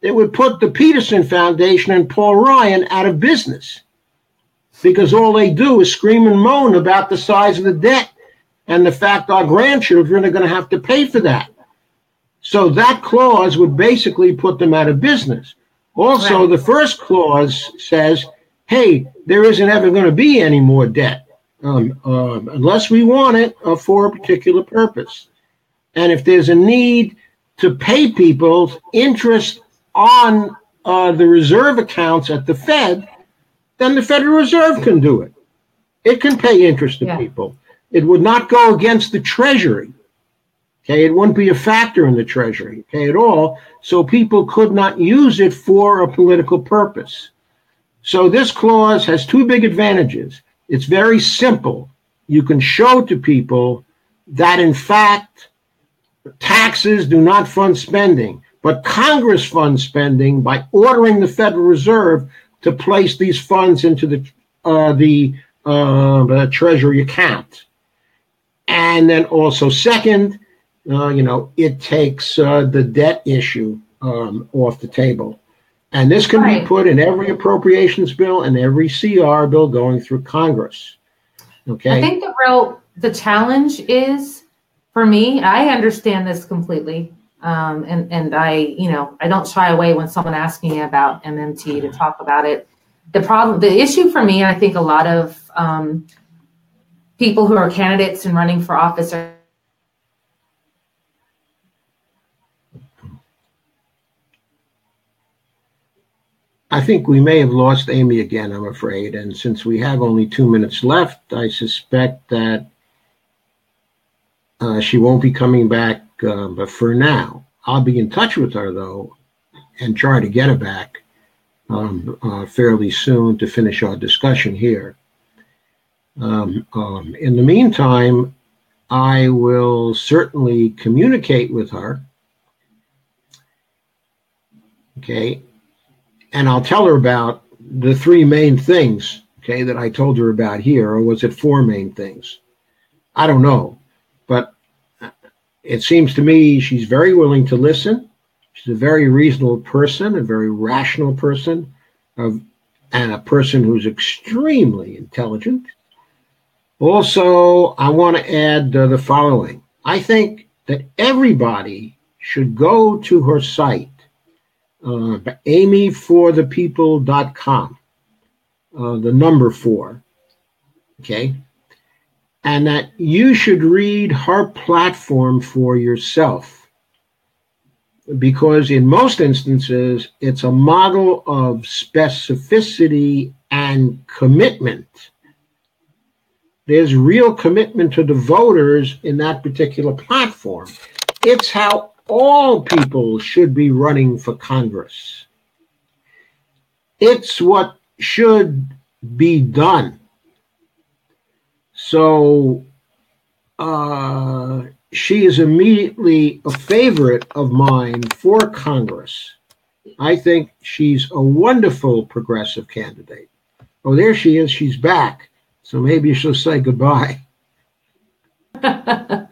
It would put the Peterson Foundation and Paul Ryan out of business because all they do is scream and moan about the size of the debt and the fact our grandchildren are going to have to pay for that. So that clause would basically put them out of business. Also, the first clause says, hey, there isn't ever going to be any more debt unless we want it for a particular purpose. And if there's a need to pay people interest on the reserve accounts at the Fed, then the Federal Reserve can do it. It can pay interest to people. It would not go against the Treasury. Okay, it wouldn't be a factor in the Treasury, okay, at all. So people could not use it for a political purpose. So this clause has two big advantages. It's very simple. You can show to people that, in fact, taxes do not fund spending, but Congress funds spending by ordering the Federal Reserve to place these funds into the Treasury account. And then also, second, it takes the debt issue off the table. And this can be put in every appropriations bill and every CR bill going through Congress. Okay. I think the challenge is, for me, I understand this completely. And I don't shy away when someone asks me about MMT to talk about it. The issue for me, I think a lot of people who are candidates and running for office are. I think we may have lost Amy again, I'm afraid. And since we have only 2 minutes left, I suspect that she won't be coming back. But for now, I'll be in touch with her, though, and try to get her back fairly soon to finish our discussion here. In the meantime, I will certainly communicate with her. Okay. And I'll tell her about the three main things, okay, that I told her about here. Or was it four main things? I don't know. But it seems to me she's very willing to listen. She's a very reasonable person, a very rational person, and a person who's extremely intelligent. Also, I want to add the following. I think that everybody should go to her site, amyforthepeople.com, the number 4, okay? And that you should read her platform for yourself, because in most instances, it's a model of specificity and commitment. There's real commitment to the voters in that particular platform. It's how all people should be running for Congress. It's what should be done. So she is immediately a favorite of mine for Congress. I think she's a wonderful progressive candidate. Oh, there she is. She's back. So maybe she'll say goodbye. I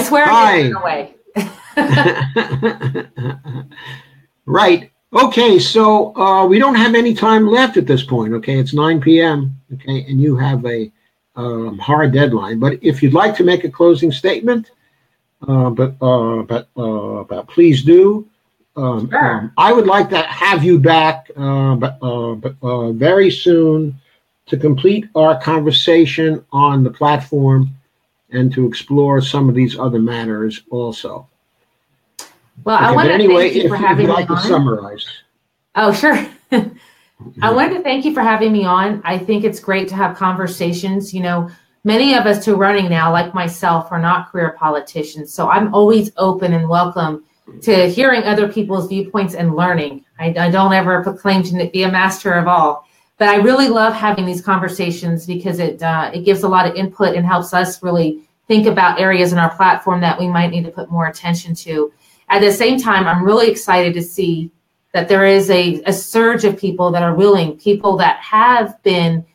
swear Hi. I get away. Right. Okay, so we don't have any time left at this point. Okay, it's 9 p.m. Okay, and you have a hard deadline. But if you'd like to make a closing statement, but please do. Sure. I would like to have you back, but very soon to complete our conversation on the platform and to explore some of these other matters also. Well, I want to thank you for having me on. If you'd like to summarize. Oh, sure. I wanted to thank you for having me on. I think it's great to have conversations. You know, many of us who are running now, like myself, are not career politicians. So I'm always open and welcome to hearing other people's viewpoints and learning. I don't ever proclaim to be a master of all, but I really love having these conversations because it gives a lot of input and helps us really think about areas in our platform that we might need to put more attention to. At the same time, I'm really excited to see that there is a surge of people that are willing, people that have been,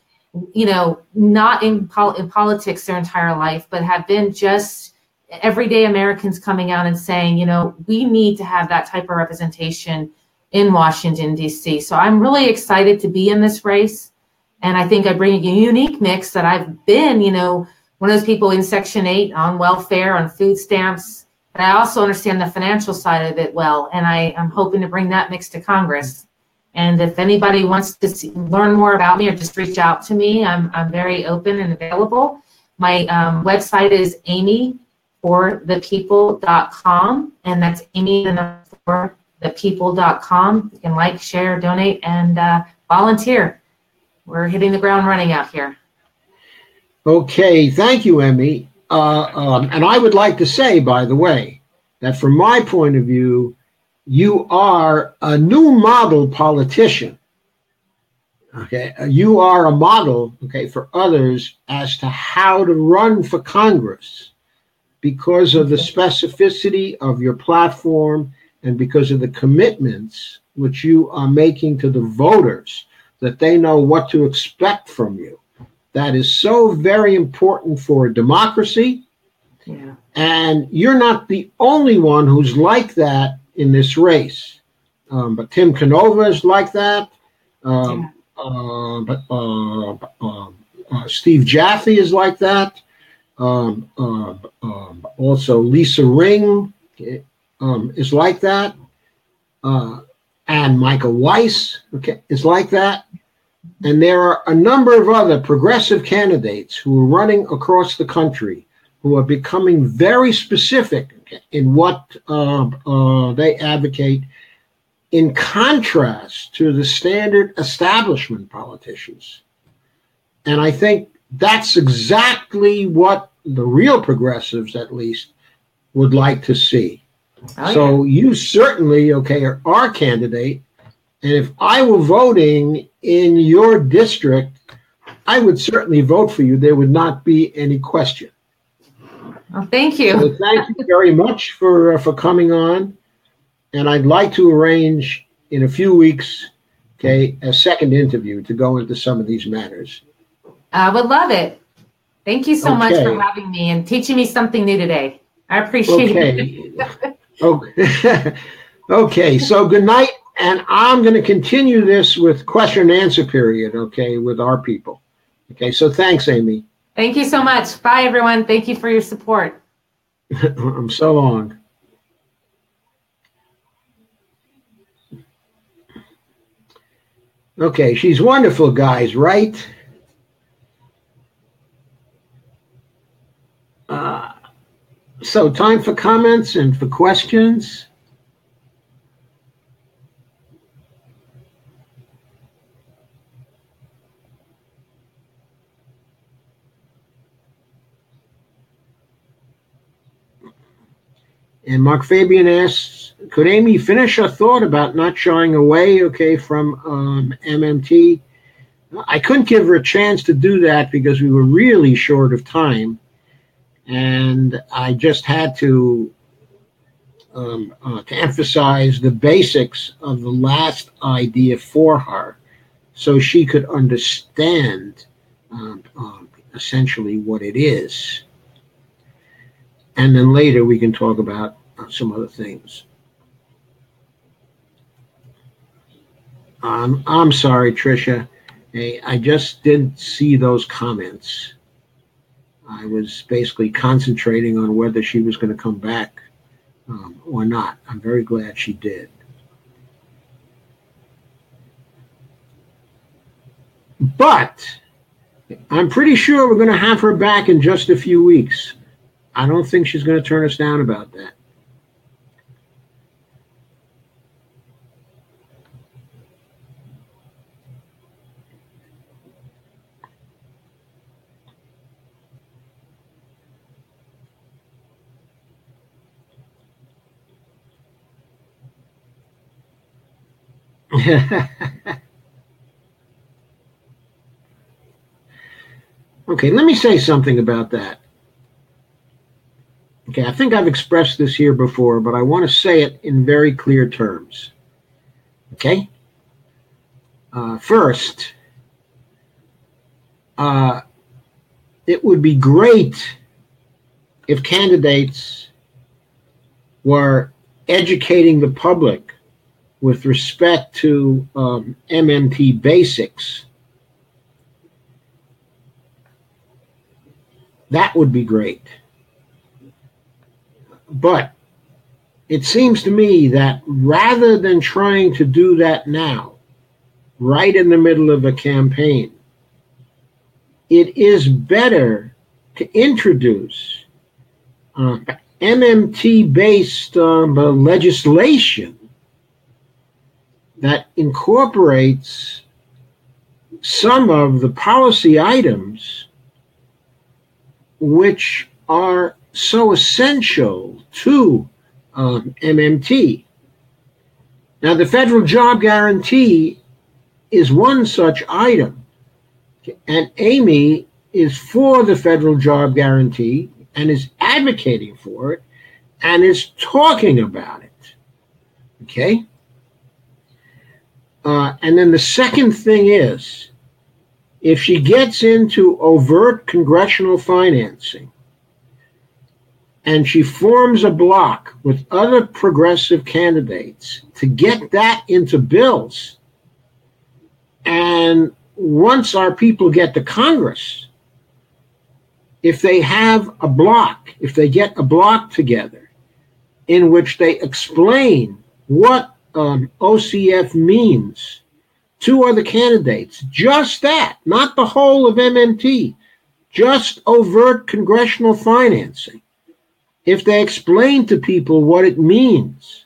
you know, not in politics their entire life, but have been just everyday Americans coming out and saying, you know, we need to have that type of representation in Washington, D.C. So I'm really excited to be in this race. And I think I bring a unique mix that I've been, you know, one of those people in Section 8 on welfare, on food stamps. But I also understand the financial side of it well. And I'm hoping to bring that mix to Congress. And if anybody wants to learn more about me or just reach out to me, I'm very open and available. My website is amyforthepeople.com, and that's amyforthepeople.com. You can like, share, donate, and volunteer. We're hitting the ground running out here. Okay, thank you, Emmy. And I would like to say, by the way, that from my point of view, you are a new model politician. Okay, you are a model, okay, for others as to how to run for Congress because of the specificity of your platform and because of the commitments which you are making to the voters, that they know what to expect from you. That is so very important for democracy. Yeah. And you're not the only one who's like that in this race. But Tim Canova is like that. Steve Jaffe is like that. Also, Lisa Ring is like that. And Michael Weiss is like that. And there are a number of other progressive candidates who are running across the country who are becoming very specific in what they advocate, in contrast to the standard establishment politicians. And I think that's exactly what the real progressives, at least, would like to see. Oh, so you certainly, are our candidate. And if I were voting in your district, I would certainly vote for you. There would not be any question. Well, thank you. So thank you very much for coming on. And I'd like to arrange in a few weeks, a second interview to go into some of these matters. I would love it. Thank you so much for having me and teaching me something new today. I appreciate it. Okay, so good night. And I'm going to continue this with question and answer period, with our people. So thanks, Amy. Thank you so much. Bye, everyone. Thank you for your support. So long. Okay, she's wonderful, guys, right? So time for comments and for questions. And Mark Fabian asks, could Amy finish her thought about not shying away, from MMT? I couldn't give her a chance to do that because we were really short of time, and I just had to emphasize the basics of the last idea for her, so she could understand essentially what it is. And then later we can talk about some other things. I'm sorry, Tricia. I just didn't see those comments. I was basically concentrating on whether she was going to come back or not. I'm very glad she did. But I'm pretty sure we're going to have her back in just a few weeks. I don't think she's going to turn us down about that. Okay, let me say something about that. Okay, I think I've expressed this here before, but I want to say it in very clear terms. Okay? First, it would be great if candidates were educating the public with respect to MMT basics. That would be great. But it seems to me that rather than trying to do that now, right in the middle of a campaign, it is better to introduce MMT-based legislation that incorporates some of the policy items which are so essential to MMT. Now, the federal job guarantee is one such item, and Amy is for the federal job guarantee and is advocating for it and is talking about it. Okay? And then the second thing is, if she gets into overt congressional financing and she forms a bloc with other progressive candidates to get that into bills, and once our people get to Congress, if they have a bloc, if they get a bloc together in which they explain what OCF means to other candidates, just that, not the whole of MMT, just overt congressional financing. If they explain to people what it means,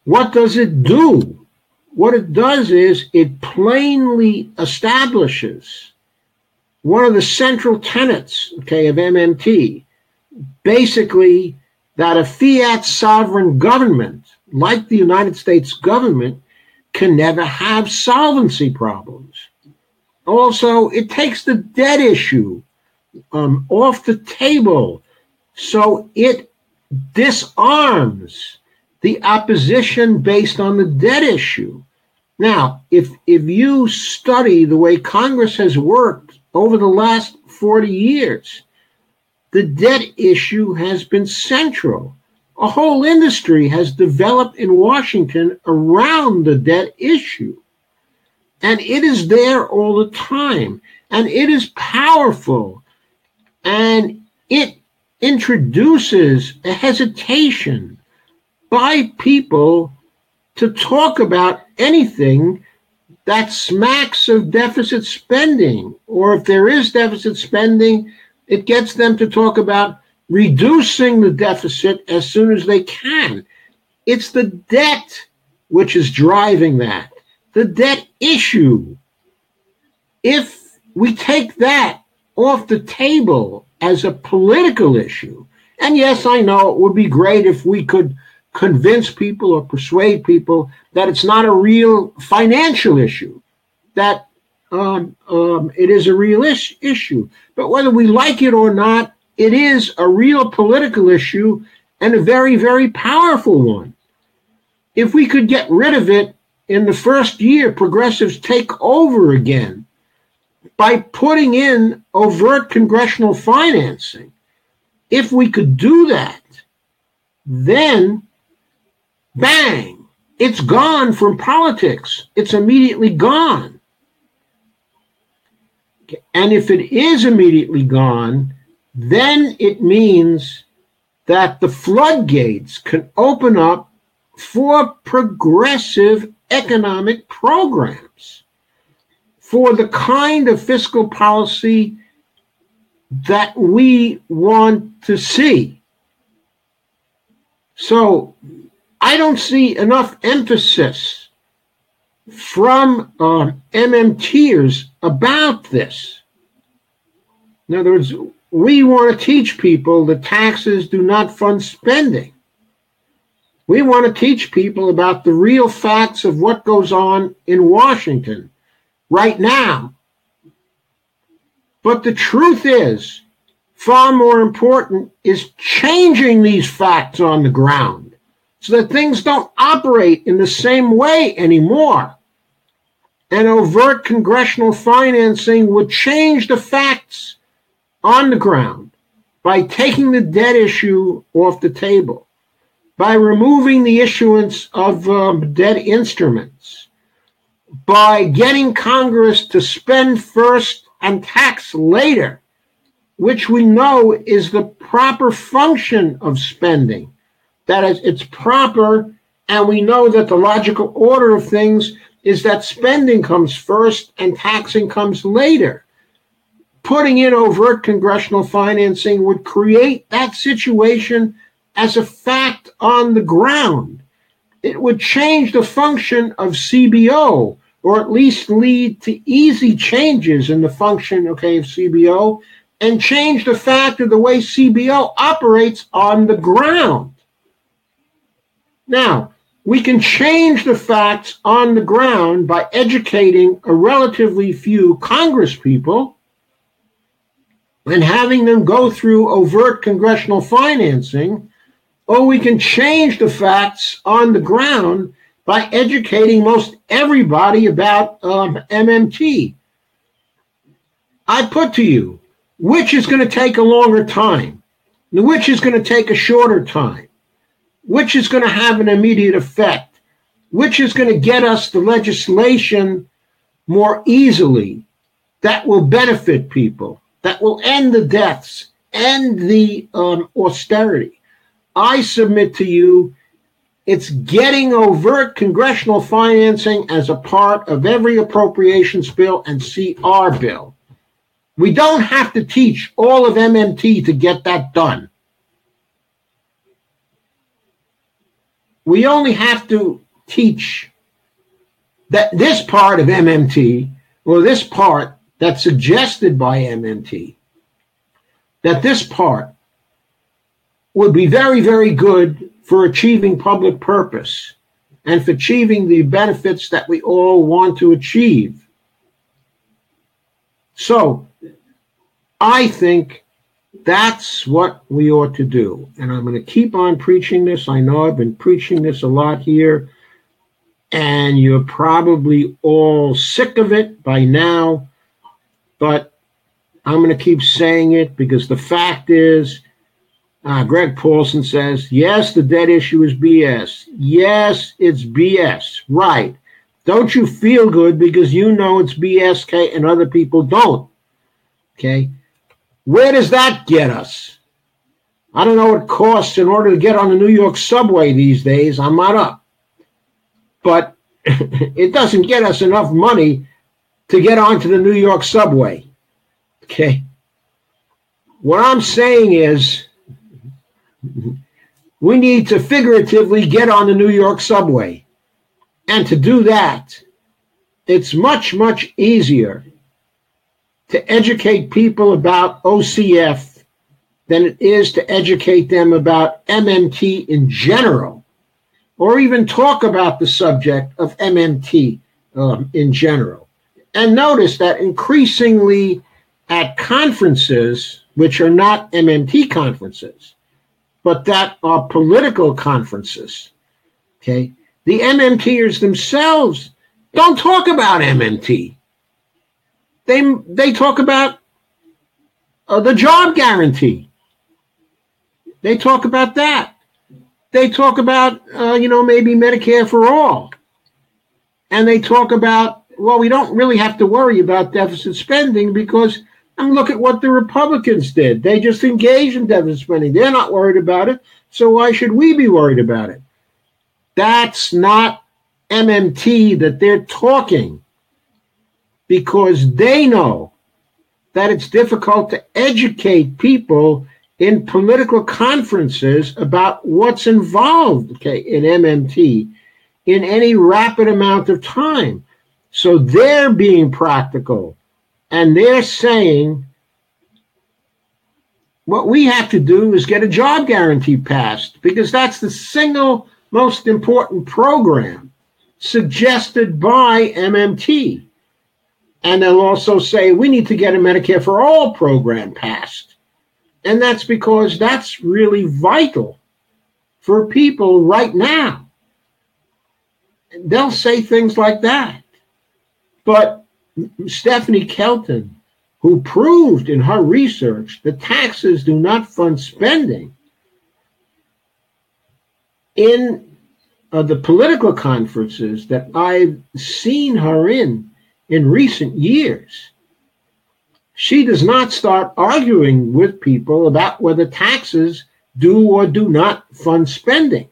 what does it do? What it does is it plainly establishes one of the central tenets, okay, of MMT, basically that a fiat sovereign government, like the United States government, can never have solvency problems. Also, it takes the debt issue off the table, so it disarms the opposition based on the debt issue. Now, if you study the way Congress has worked over the last 40 years, the debt issue has been central. A whole industry has developed in Washington around the debt issue. And it is there all the time. And it is powerful. And it introduces a hesitation by people to talk about anything that smacks of deficit spending. Or if there is deficit spending, it gets them to talk about reducing the deficit as soon as they can. It's the debt which is driving that, the debt issue. If we take that off the table as a political issue, and yes, I know it would be great if we could convince people or persuade people that it's not a real financial issue, that it is a real issue. But whether we like it or not, it is a real political issue and a very, very powerful one. If we could get rid of it in the first year, progressives take over again by putting in overt congressional financing. If we could do that, then bang, it's gone from politics. It's immediately gone. And if it is immediately gone, then it means that the floodgates can open up for progressive economic programs, for the kind of fiscal policy that we want to see. So I don't see enough emphasis from MMTers about this. In other words, we want to teach people that taxes do not fund spending. We want to teach people about the real facts of what goes on in Washington right now. But the truth is, far more important is changing these facts on the ground so that things don't operate in the same way anymore. And overt congressional financing would change the facts on the ground by taking the debt issue off the table, by removing the issuance of debt instruments, by getting Congress to spend first and tax later, which we know is the proper function of spending. That is, it's proper, and we know that the logical order of things is that spending comes first and taxing comes later. Putting in overt congressional financing would create that situation as a fact on the ground. It would change the function of CBO, or at least lead to easy changes in the function, of CBO, and change the fact of the way CBO operates on the ground. Now, we can change the facts on the ground by educating a relatively few Congress people and having them go through overt congressional financing, or we can change the facts on the ground by educating most everybody about MMT. I put to you, which is going to take a longer time? Which is going to take a shorter time? Which is going to have an immediate effect? Which is going to get us the legislation more easily that will benefit people, that will end the deaths, end the austerity? I submit to you, it's getting overt congressional financing as a part of every appropriations bill and CR bill. We don't have to teach all of MMT to get that done. We only have to teach that this part of MMT, or this part that's suggested by MMT, that this part would be very, very good for achieving public purpose and for achieving the benefits that we all want to achieve. So I think that's what we ought to do. And I'm going to keep on preaching this. I know I've been preaching this a lot here, and you're probably all sick of it by now, but I'm going to keep saying it because the fact is, Greg Paulson says, yes, the debt issue is BS. Yes, it's BS. Right. Don't you feel good because you know it's BS, and other people don't? Okay. Where does that get us? I don't know what it costs in order to get on the New York subway these days. I'm not up. But it doesn't get us enough money to get onto the New York subway. Okay. What I'm saying is we need to figuratively get on the New York subway. And to do that, it's much, much easier to educate people about OCF than it is to educate them about MMT in general. or even talk about the subject of MMT in general. And notice that increasingly at conferences, which are not MMT conferences, but that are political conferences, okay, the MMTers themselves don't talk about MMT. They talk about the job guarantee. They talk about that. They talk about, maybe Medicare for all. And they talk about, well, we don't really have to worry about deficit spending because, look at what the Republicans did. They just engaged in deficit spending. They're not worried about it, so why should we be worried about it? That's not MMT that they're talking, because they know that it's difficult to educate people in political conferences about what's involved, okay, in MMT in any rapid amount of time. So they're being practical, and they're saying what we have to do is get a job guarantee passed, because that's the single most important program suggested by MMT. And they'll also say we need to get a Medicare for All program passed. And that's because that's really vital for people right now. They'll say things like that. But Stephanie Kelton, who proved in her research that taxes do not fund spending, in the political conferences that I've seen her in recent years, she does not start arguing with people about whether taxes do or do not fund spending.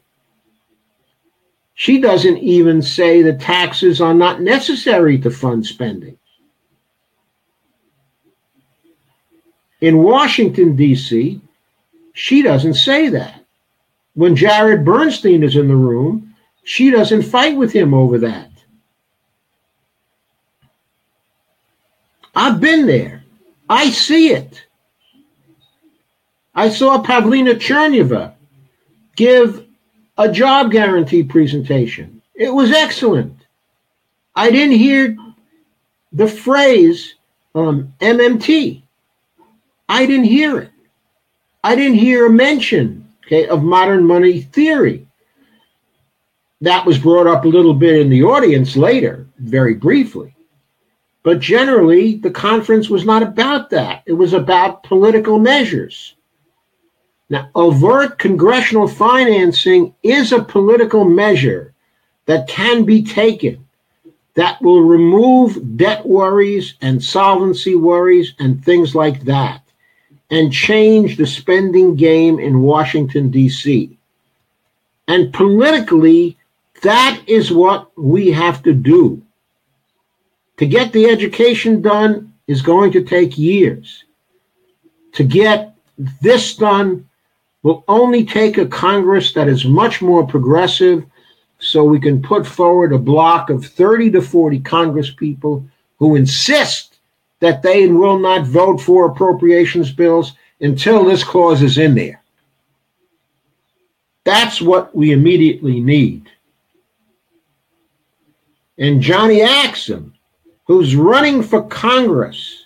She doesn't even say that taxes are not necessary to fund spending. In Washington, D.C., she doesn't say that. When Jared Bernstein is in the room, she doesn't fight with him over that. I've been there. I see it. I saw Pavlina Chernyeva give a job guarantee presentation. It was excellent. I didn't hear the phrase MMT. I didn't hear it. I didn't hear a mention, okay, of modern money theory. That was brought up a little bit in the audience later, very briefly. But generally, the conference was not about that. It was about political measures. Now, overt congressional financing is a political measure that can be taken that will remove debt worries and solvency worries and things like that and change the spending game in Washington, D.C. And politically, that is what we have to do. To get the education done is going to take years. To get this done will only take a Congress that is much more progressive, so we can put forward a block of 30 to 40 Congress people who insist that they will not vote for appropriations bills until this clause is in there. That's what we immediately need. And Johnny Axum, who's running for Congress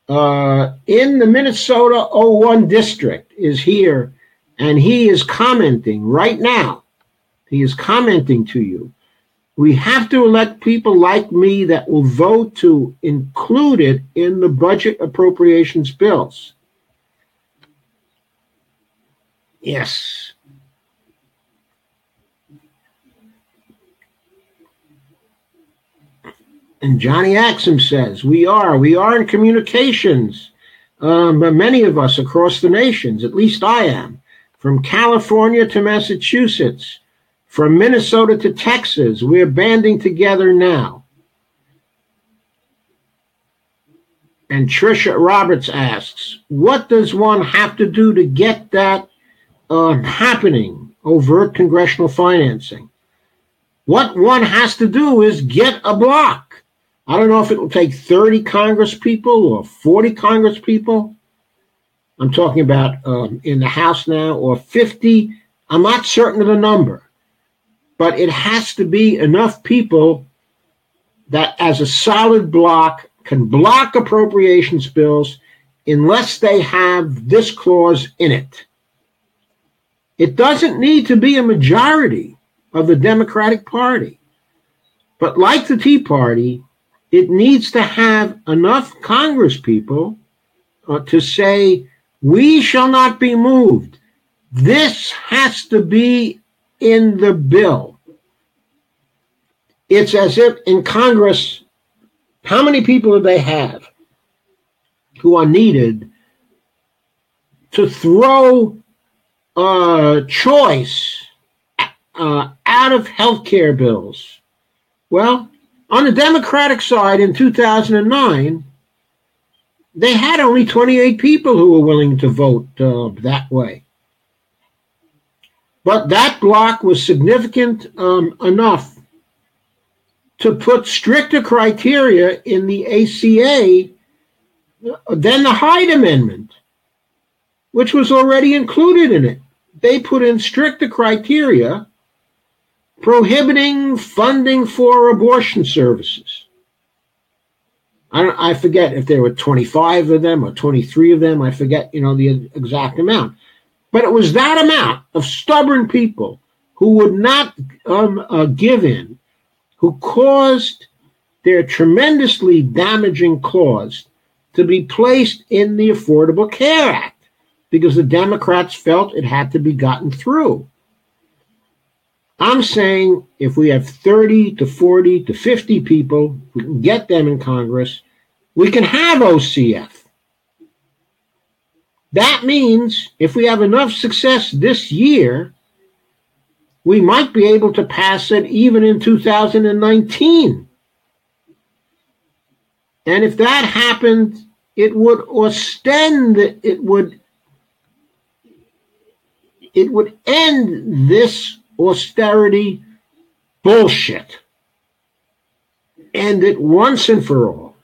in the Minnesota 01 district, is here, and he is commenting right now. He is commenting to you. We have to elect people like me that will vote to include it in the budget appropriations bills. Yes. And Johnny Axum says, we are in communications, but many of us across the nations, at least I am, from California to Massachusetts, from Minnesota to Texas, we're banding together now. And Tricia Roberts asks, what does one have to do to get that happening, overt congressional financing? What one has to do is get a block. I don't know if it will take 30 Congress people or 40 Congress people. I'm talking about in the House now, or 50. I'm not certain of the number. but it has to be enough people that as a solid block can block appropriations bills unless they have this clause in it. It doesn't need to be a majority of the Democratic Party. But like the Tea Party, it needs to have enough Congress people to say, we shall not be moved. This has to be in the bill. It's as if in Congress, how many people do they have who are needed to throw choice out of healthcare bills? Well, on the Democratic side in 2009, they had only 28 people who were willing to vote that way. But that block was significant enough to put stricter criteria in the ACA than the Hyde Amendment, which was already included in it. They put in stricter criteria prohibiting funding for abortion services. I forget if there were 25 of them or 23 of them. I forget, the exact amount. But it was that amount of stubborn people who would not give in, who caused their tremendously damaging clause to be placed in the Affordable Care Act because the Democrats felt it had to be gotten through. I'm saying if we have 30 to 40 to 50 people, we can get them in Congress, we can have OCF. That means if we have enough success this year, we might be able to pass it even in 2019. And if that happened, it would end this austerity bullshit. End it once and for all.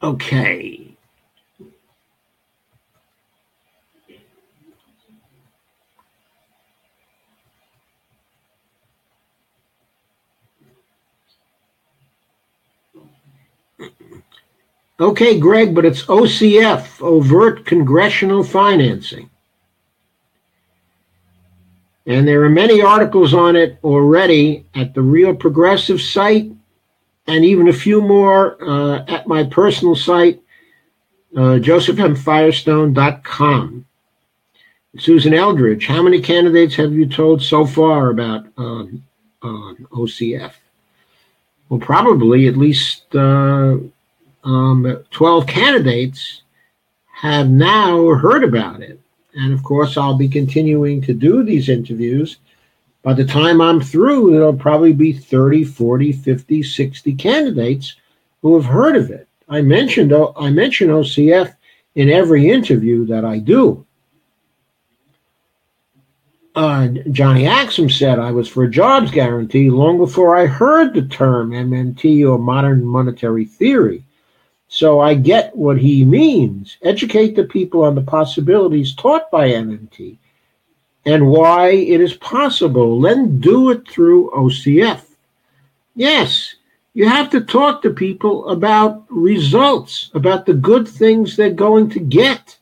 Okay. Okay, Greg, but it's OCF, overt congressional financing. And there are many articles on it already at the Real Progressive site, and even a few more at my personal site, josephmfirestone.com. Susan Eldridge, how many candidates have you told so far about OCF? Well, probably at least 12 candidates have now heard about it. And of course, I'll be continuing to do these interviews. By the time I'm through, there'll probably be 30, 40, 50, 60 candidates who have heard of it. I mention OCF in every interview that I do. Johnny Axum said I was for a jobs guarantee long before I heard the term MMT or modern monetary theory. So I get what he means. Educate the people on the possibilities taught by MMT and why it is possible. Then do it through OCF. Yes, you have to talk to people about results, about the good things they're going to get.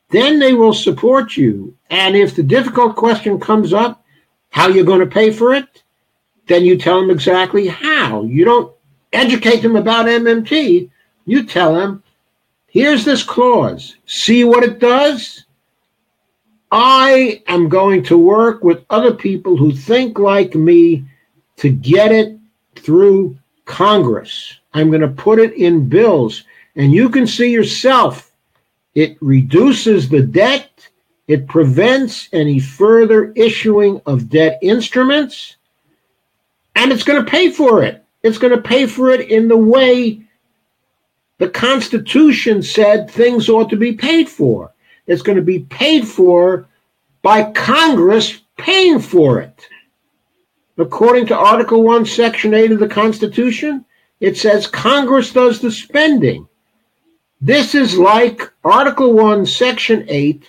Then they will support you. And if the difficult question comes up, how you're going to pay for it, then you tell them exactly how. You don't educate them about MMT. You tell them, here's this clause. See what it does? I am going to work with other people who think like me to get it through Congress. I'm going to put it in bills. And you can see yourself. It reduces the debt. It prevents any further issuing of debt instruments. And it's going to pay for it. It's going to pay for it in the way the Constitution said things ought to be paid for. It's going to be paid for by Congress paying for it. According to Article 1, Section 8 of the Constitution, it says Congress does the spending. This is like Article 1, Section 8,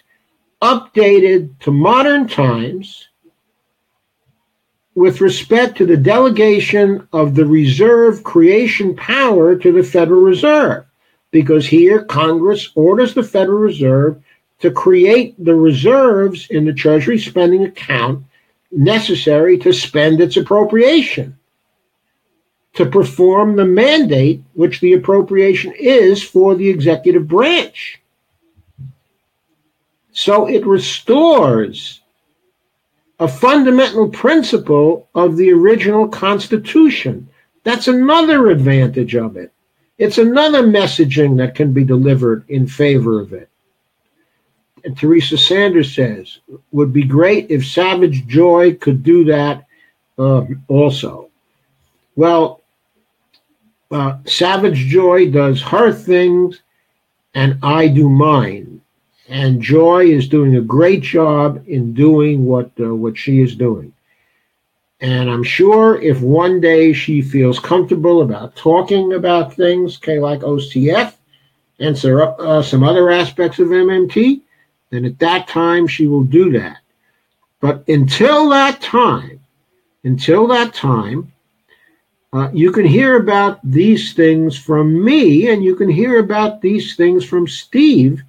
updated to modern times with respect to the delegation of the reserve creation power to the Federal Reserve, because here Congress orders the Federal Reserve to create the reserves in the Treasury spending account necessary to spend its appropriation, to perform the mandate which the appropriation is for the executive branch. So it restores a fundamental principle of the original Constitution. That's another advantage of it. It's another messaging that can be delivered in favor of it. And Teresa Sanders says, would be great if Savage Joy could do that also. Well, Savage Joy does her things and I do mine. And Joy is doing a great job in doing what she is doing. And I'm sure if one day she feels comfortable about talking about things, like OCF and some other aspects of MMT, then at that time she will do that. But until that time, you can hear about these things from me, and you can hear about these things from Steve,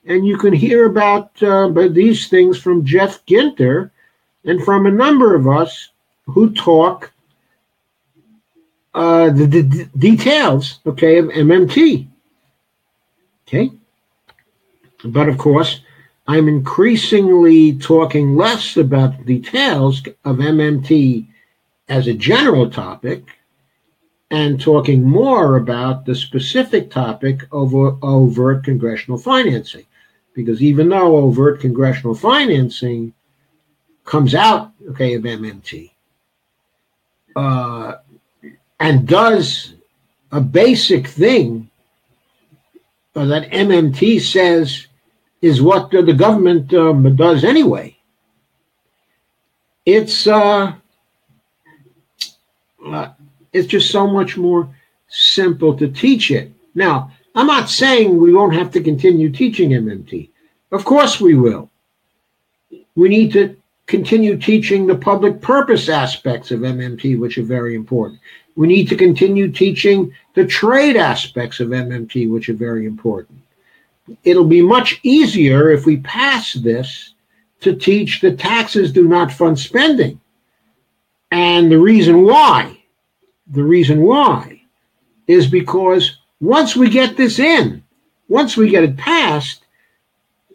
and you can hear about these things from Jeff Ginter and from a number of us who talk the details, of MMT. Okay? But of course, I'm increasingly talking less about the details of MMT as a general topic and talking more about the specific topic of overt congressional financing. Because even though overt congressional financing comes out, of MMT, and does a basic thing that MMT says is what the government does anyway, it's just so much more simple to teach it. Now, I'm not saying we won't have to continue teaching MMT. Of course we will. We need to continue teaching the public purpose aspects of MMT, which are very important. We need to continue teaching the trade aspects of MMT, which are very important. It'll be much easier if we pass this to teach that taxes do not fund spending. And the reason why is because once we get this in, once we get it passed,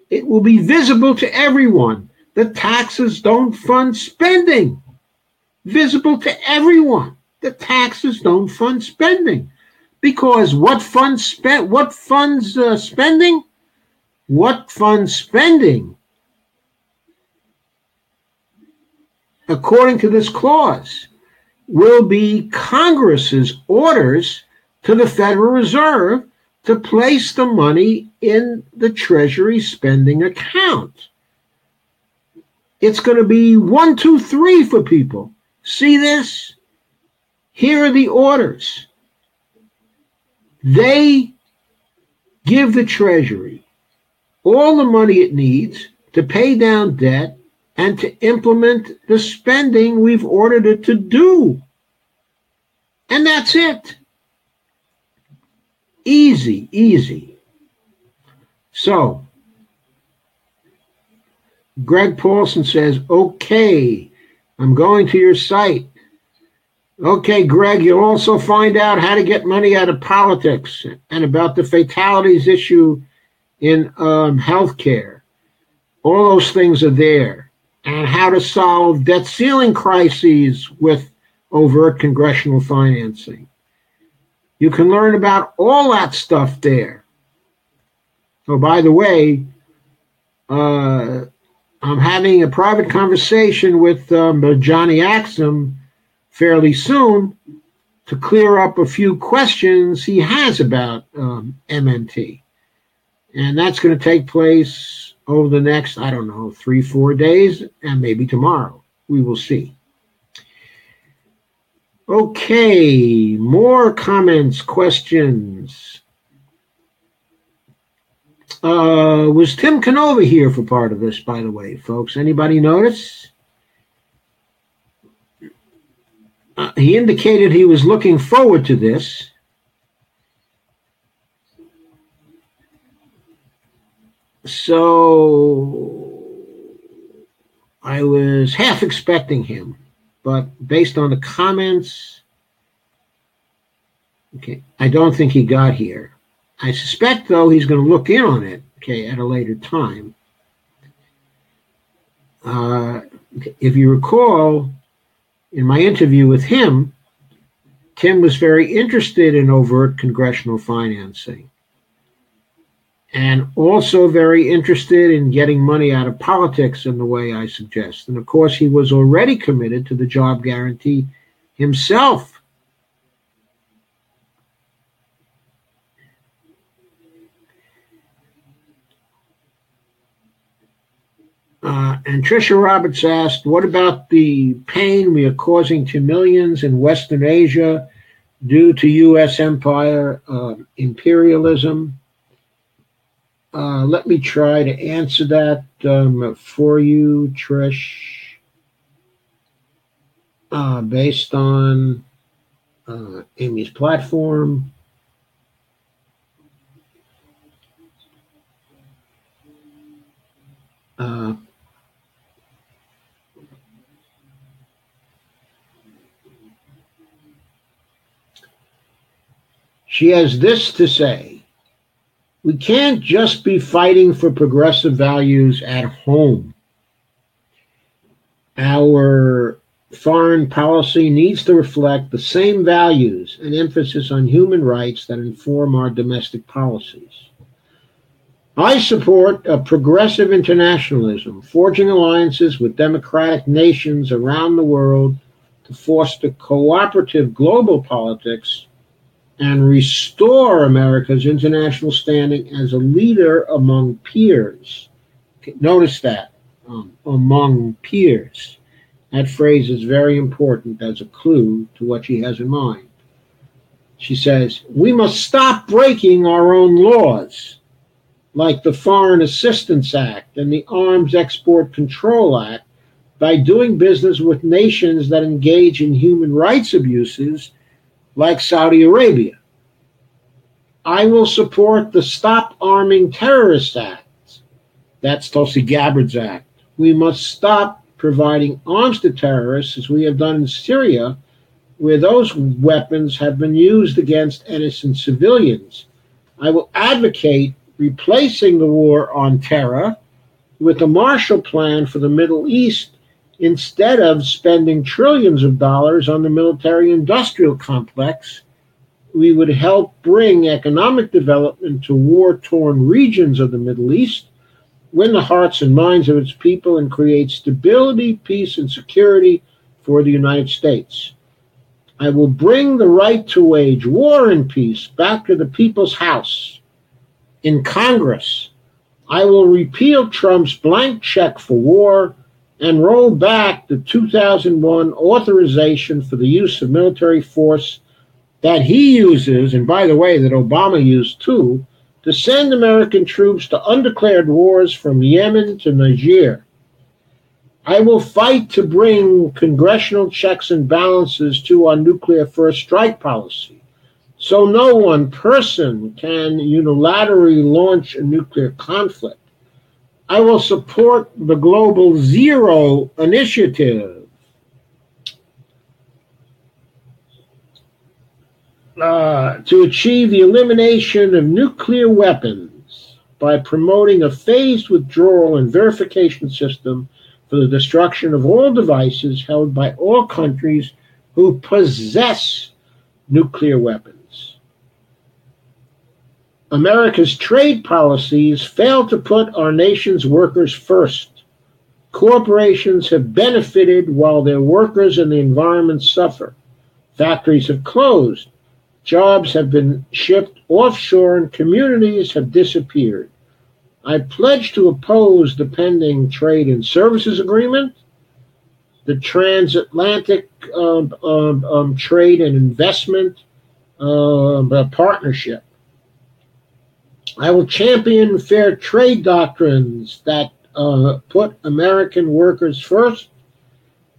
it will be visible to everyone that taxes don't fund spending. Visible to everyone that taxes don't fund spending. Because what funds spending? What funds spending, according to this clause, will be Congress's orders to the Federal Reserve to place the money in the Treasury spending account. It's going to be 1, 2, 3 for people. See this? Here are the orders. They give the Treasury all the money it needs to pay down debt and to implement the spending we've ordered it to do. And that's it. Easy, easy. So, Greg Paulson says, okay, I'm going to your site. Okay, Greg, you'll also find out how to get money out of politics and about the fatalities issue in healthcare. All those things are there. And how to solve debt ceiling crises with overt congressional financing. You can learn about all that stuff there. So, by the way, I'm having a private conversation with Johnny Axum fairly soon to clear up a few questions he has about MMT. And that's going to take place over the next, 3-4 days, and maybe tomorrow. We will see. Okay, more comments, questions. Was Tim Canova here for part of this, by the way, folks? Anybody notice? He indicated he was looking forward to this. So I was half expecting him, but based on the comments, okay, I don't think he got here. I suspect, though, he's going to look in on it, okay, at a later time. If you recall, in my interview with him, Tim was very interested in overt congressional financing and also very interested in getting money out of politics in the way I suggest. And of course, he was already committed to the job guarantee himself. And Tricia Roberts asked, what about the pain we are causing to millions in Western Asia due to U.S. empire imperialism? Let me try to answer that for you, Trish, based on Amy's platform. She has this to say: we can't just be fighting for progressive values at home. Our foreign policy needs to reflect the same values and emphasis on human rights that inform our domestic policies. I support a progressive internationalism, forging alliances with democratic nations around the world to foster cooperative global politics and restore America's international standing as a leader among peers. Notice that, among peers. That phrase is very important as a clue to what she has in mind. She says, we must stop breaking our own laws, like the Foreign Assistance Act and the Arms Export Control Act, by doing business with nations that engage in human rights abuses like Saudi Arabia. I will support the Stop Arming Terrorists Act. That's Tulsi Gabbard's act. We must stop providing arms to terrorists, as we have done in Syria, where those weapons have been used against innocent civilians. I will advocate replacing the war on terror with a Marshall Plan for the Middle East instead of spending trillions of dollars on the military-industrial complex. We would help bring economic development to war-torn regions of the Middle East, win the hearts and minds of its people, and create stability, peace, and security for the United States. I will bring the right to wage war and peace back to the people's house in Congress. I will repeal Trump's blank check for war and roll back the 2001 authorization for the use of military force that he uses, and by the way, that Obama used too, to send American troops to undeclared wars from Yemen to Niger. I will fight to bring congressional checks and balances to our nuclear first strike policy, so no one person can unilaterally launch a nuclear conflict. I will support the Global Zero Initiative to achieve the elimination of nuclear weapons by promoting a phased withdrawal and verification system for the destruction of all devices held by all countries who possess nuclear weapons. America's trade policies fail to put our nation's workers first. Corporations have benefited while their workers and the environment suffer. Factories have closed. Jobs have been shipped offshore and communities have disappeared. I pledge to oppose the pending Trade and Services Agreement, the Transatlantic Trade and Investment Partnership. I will champion fair trade doctrines that put American workers first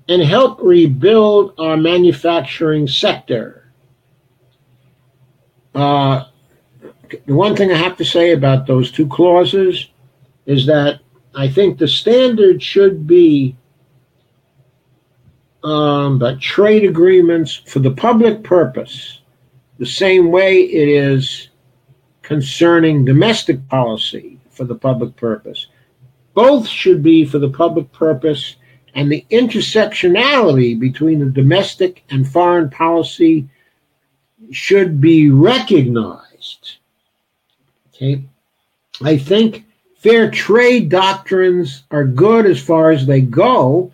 and help rebuild our manufacturing sector. The one thing I have to say about those two clauses is that I think the standard should be that trade agreements for the public purpose, the same way it is concerning domestic policy for the public purpose. Both should be for the public purpose, and the intersectionality between the domestic and foreign policy should be recognized. Okay? I think fair trade doctrines are good as far as they go,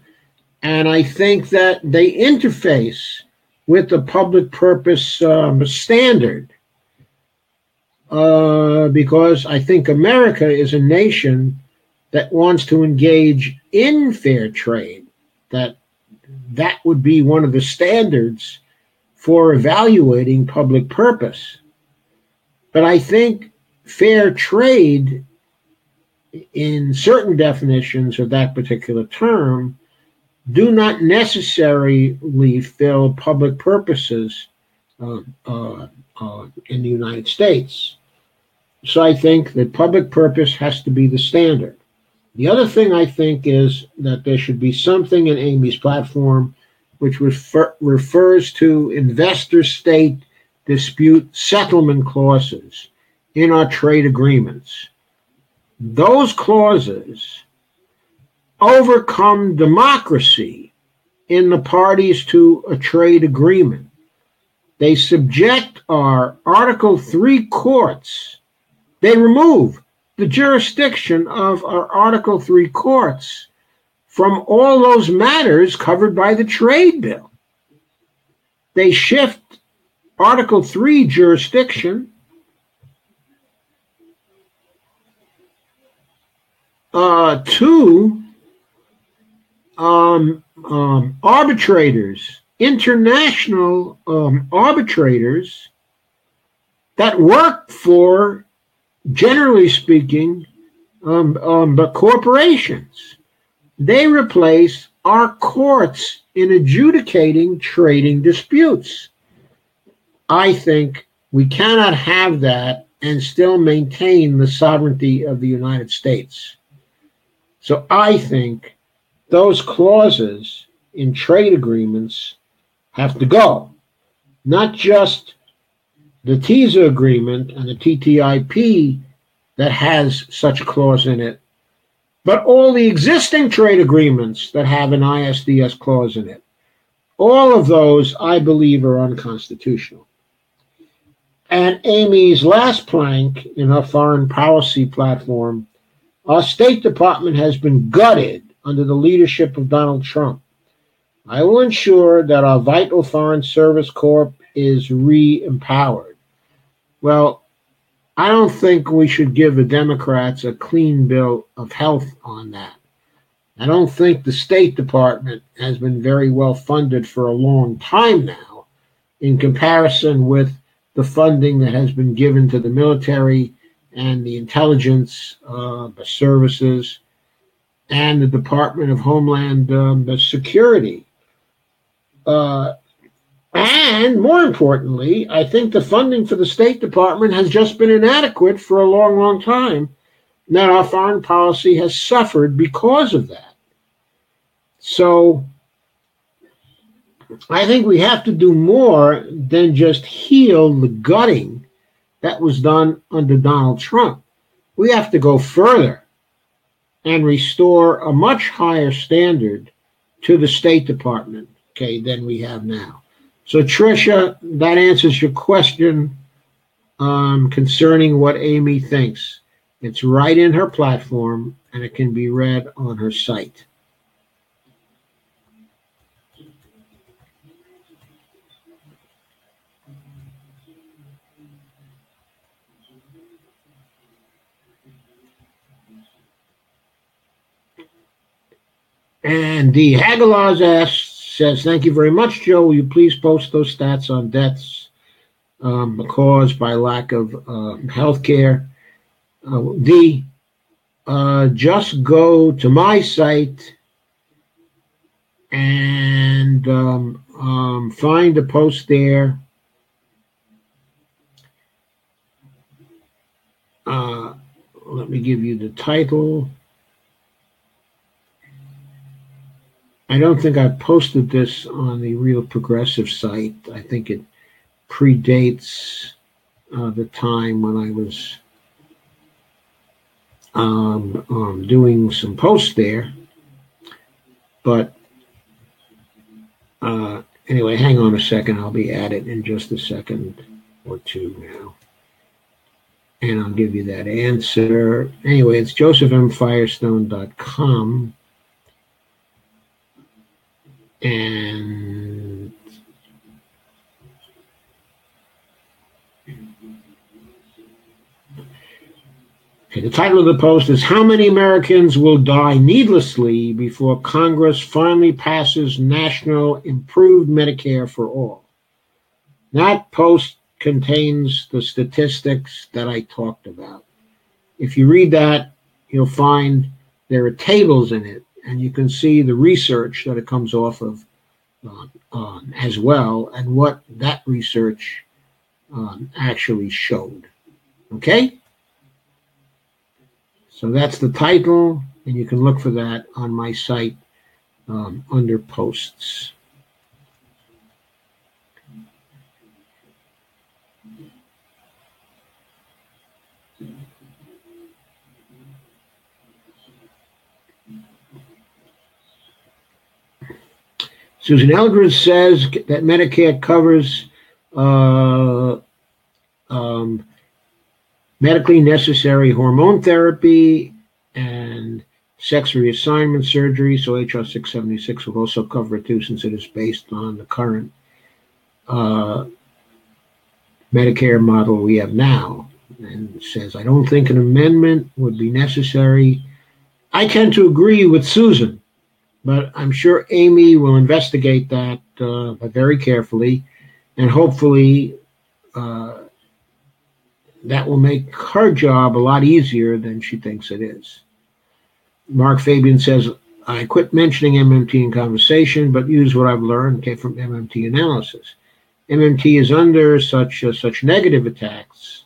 and I think that they interface with the public purpose standard. Because I think America is a nation that wants to engage in fair trade, that would be one of the standards for evaluating public purpose. But I think fair trade, in certain definitions of that particular term, do not necessarily fill public purposes in the United States. So I think that public purpose has to be the standard. The other thing I think is that there should be something in Amy's platform which refers to investor-state dispute settlement clauses in our trade agreements. Those clauses overcome democracy in the parties to a trade agreement. They subject our Article 3 courts. They remove the jurisdiction of our Article 3 courts from all those matters covered by the trade bill. They shift Article 3 jurisdiction to arbitrators, international arbitrators that work for, generally speaking, but corporations. They replace our courts in adjudicating trading disputes. I think we cannot have that and still maintain the sovereignty of the United States. So I think those clauses in trade agreements have to go. Not just the TISA agreement and the TTIP that has such a clause in it, but all the existing trade agreements that have an ISDS clause in it. All of those, I believe, are unconstitutional. And Amy's last plank in her foreign policy platform, our State Department has been gutted under the leadership of Donald Trump. I will ensure that our vital Foreign Service Corps is re-empowered. Well, I don't think we should give the Democrats a clean bill of health on that. I don't think the State Department has been very well funded for a long time now in comparison with the funding that has been given to the military and the intelligence services and the Department of Homeland Security. And more importantly, I think the funding for the State Department has just been inadequate for a long, long time. Now our foreign policy has suffered because of that. So I think we have to do more than just heal the gutting that was done under Donald Trump. We have to go further and restore a much higher standard to the State Department, okay, than we have now. So, Tricia, that answers your question concerning what Amy thinks. It's right in her platform, and it can be read on her site. And D. Hagalaz says, thank you very much, Joe. Will you please post those stats on deaths caused by lack of health care? Just go to my site and find a post there. Let me give you the title. I don't think I posted this on the Real Progressive site. I think it predates the time when I was doing some posts there. But anyway, hang on a second. I'll be at it in just a second or two now. And I'll give you that answer. Anyway, it's josephmfirestone.com. And okay, the title of the post is How Many Americans Will Die Needlessly Before Congress Finally Passes National Improved Medicare for All? That post contains the statistics that I talked about. If you read that, you'll find there are tables in it, and you can see the research that it comes off of as well, and what that research actually showed. Okay? So that's the title, and you can look for that on my site under posts. Susan Eldridge says that Medicare covers medically necessary hormone therapy and sex reassignment surgery. So HR 676 will also cover it too, since it is based on the current Medicare model we have now. And it says, I don't think an amendment would be necessary. I tend to agree with Susan, but I'm sure Amy will investigate that very carefully, and hopefully that will make her job a lot easier than she thinks it is. Mark Fabian says, I quit mentioning MMT in conversation, but use what I've learned came from MMT analysis. MMT is under such negative attacks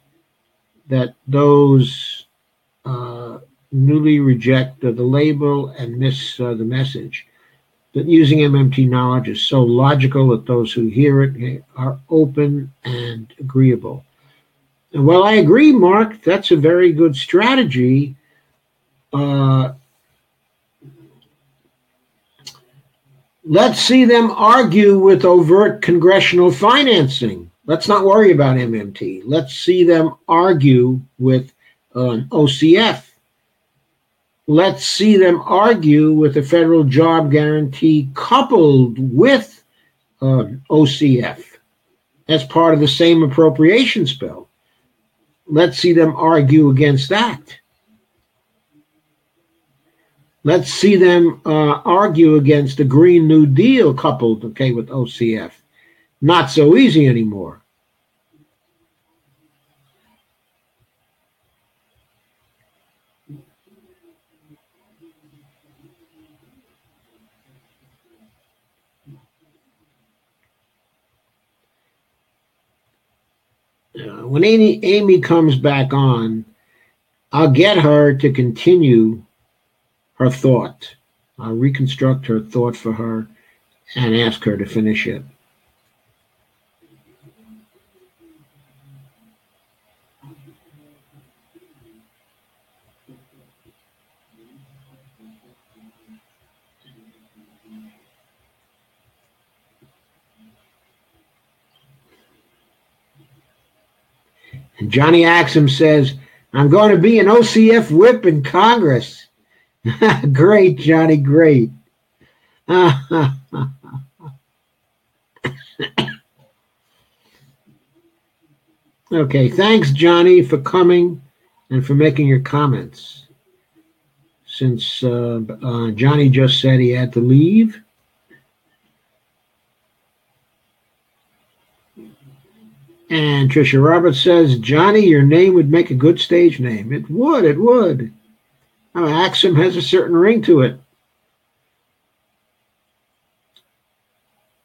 that those newly reject the label and miss the message. But using MMT knowledge is so logical that those who hear it are open and agreeable. And well, I agree, Mark. That's a very good strategy. Let's see them argue with overt congressional financing. Let's not worry about MMT. Let's see them argue with OCF. Let's see them argue with a federal job guarantee coupled with OCF as part of the same appropriations bill. Let's see them argue against that. Let's see them argue against the Green New Deal coupled, with OCF. Not so easy anymore. When Amy comes back on, I'll get her to continue her thought. I'll reconstruct her thought for her and ask her to finish it. And Johnny Axum says, I'm going to be an OCF whip in Congress. Great, Johnny, great. Okay, thanks, Johnny, for coming and for making your comments. Since Johnny just said he had to leave. And Tricia Roberts says, Johnny, your name would make a good stage name. It would, it would. Axum has a certain ring to it.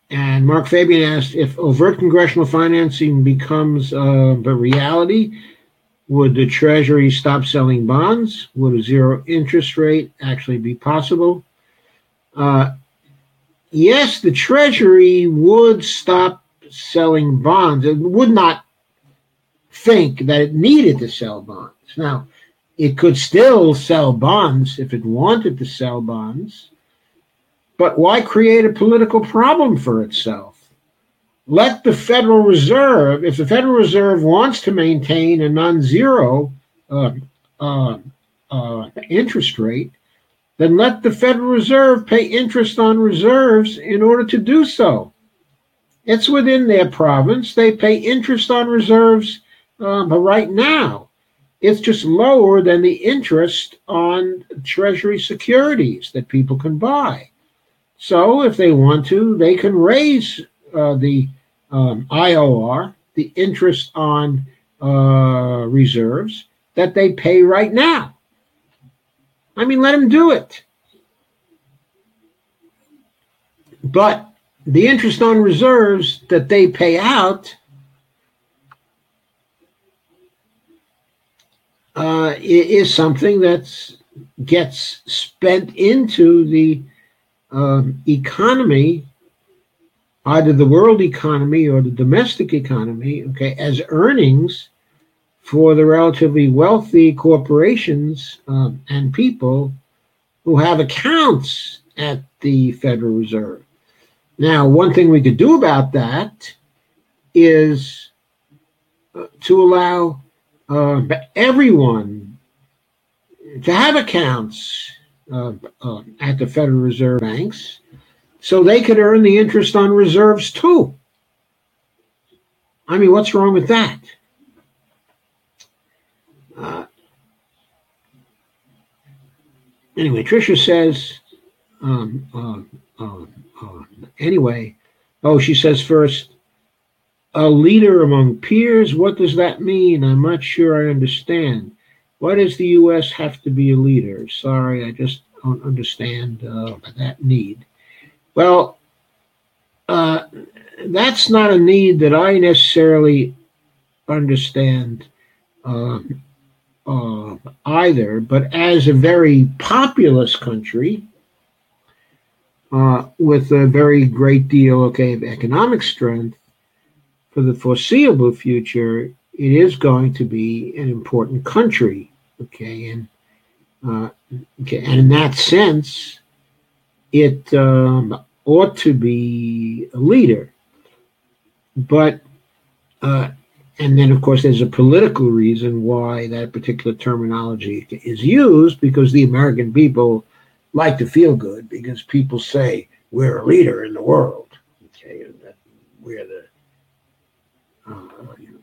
And Mark Fabian asked, if overt congressional financing becomes a reality, would the Treasury stop selling bonds? Would a zero interest rate actually be possible? Yes, the Treasury would stop selling bonds. It would not think that it needed to sell bonds. Now, it could still sell bonds if it wanted to sell bonds, but why create a political problem for itself? Let the Federal Reserve, if the Federal Reserve wants to maintain a non-zero interest rate, then let the Federal Reserve pay interest on reserves in order to do so. It's within their province. They pay interest on reserves right now. It's just lower than the interest on Treasury securities that people can buy. So if they want to, they can raise the IOR, the interest on reserves that they pay right now. I mean, let them do it. But the interest on reserves that they pay out is something that gets spent into the economy, either the world economy or the domestic economy, okay, as earnings for the relatively wealthy corporations and people who have accounts at the Federal Reserve. Now, one thing we could do about that is to allow everyone to have accounts at the Federal Reserve banks so they could earn the interest on reserves too. I mean, what's wrong with that? Anyway, Tricia says, anyway, she says first, a leader among peers, what does that mean? I'm not sure I understand. Why does the U.S. have to be a leader? Sorry, I just don't understand that need. Well, that's not a need that I necessarily understand either, but as a very populous country with a very great deal, of economic strength, for the foreseeable future, it is going to be an important country, and in that sense, it ought to be a leader. But and then, of course, there's a political reason why that particular terminology is used, because the American people like to feel good, because people say we're a leader in the world, and that we're the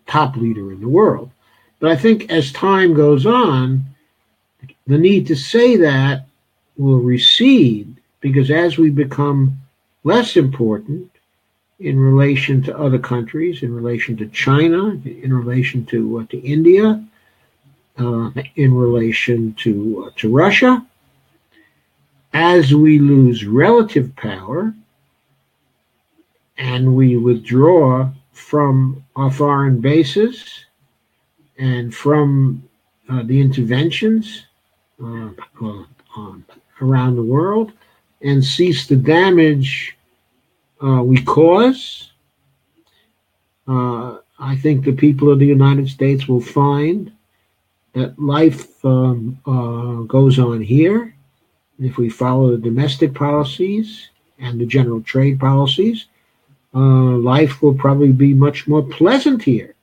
top leader in the world. But I think as time goes on, the need to say that will recede, because as we become less important in relation to other countries, in relation to China, in relation to India, in relation to Russia, as we lose relative power and we withdraw from our foreign bases and from the interventions around the world, and cease the damage we cause, I think the people of the United States will find that life goes on here. If we follow the domestic policies and the general trade policies, life will probably be much more pleasant here,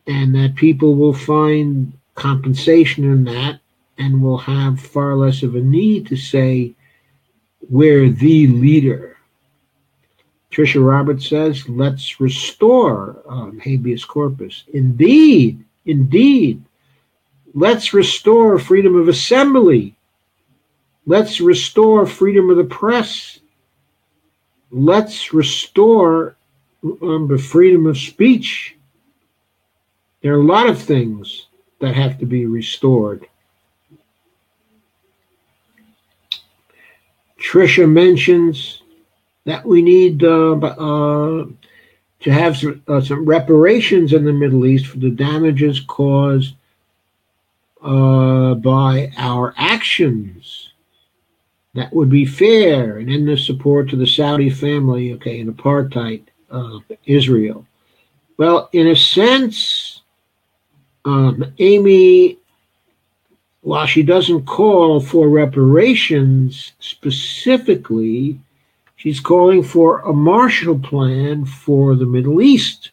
and that people will find compensation in that and will have far less of a need to say we're the leader. Tricia Roberts says, let's restore habeas corpus. Indeed. Let's restore freedom of assembly. Let's restore freedom of the press. Let's restore But freedom of speech, there are a lot of things that have to be restored. Tricia mentions that we need to have some reparations in the Middle East for the damages caused by our actions. That would be fair and end the support to the Saudi family, in apartheid Israel. Well, in a sense, Amy, while she doesn't call for reparations specifically, she's calling for a Marshall Plan for the Middle East.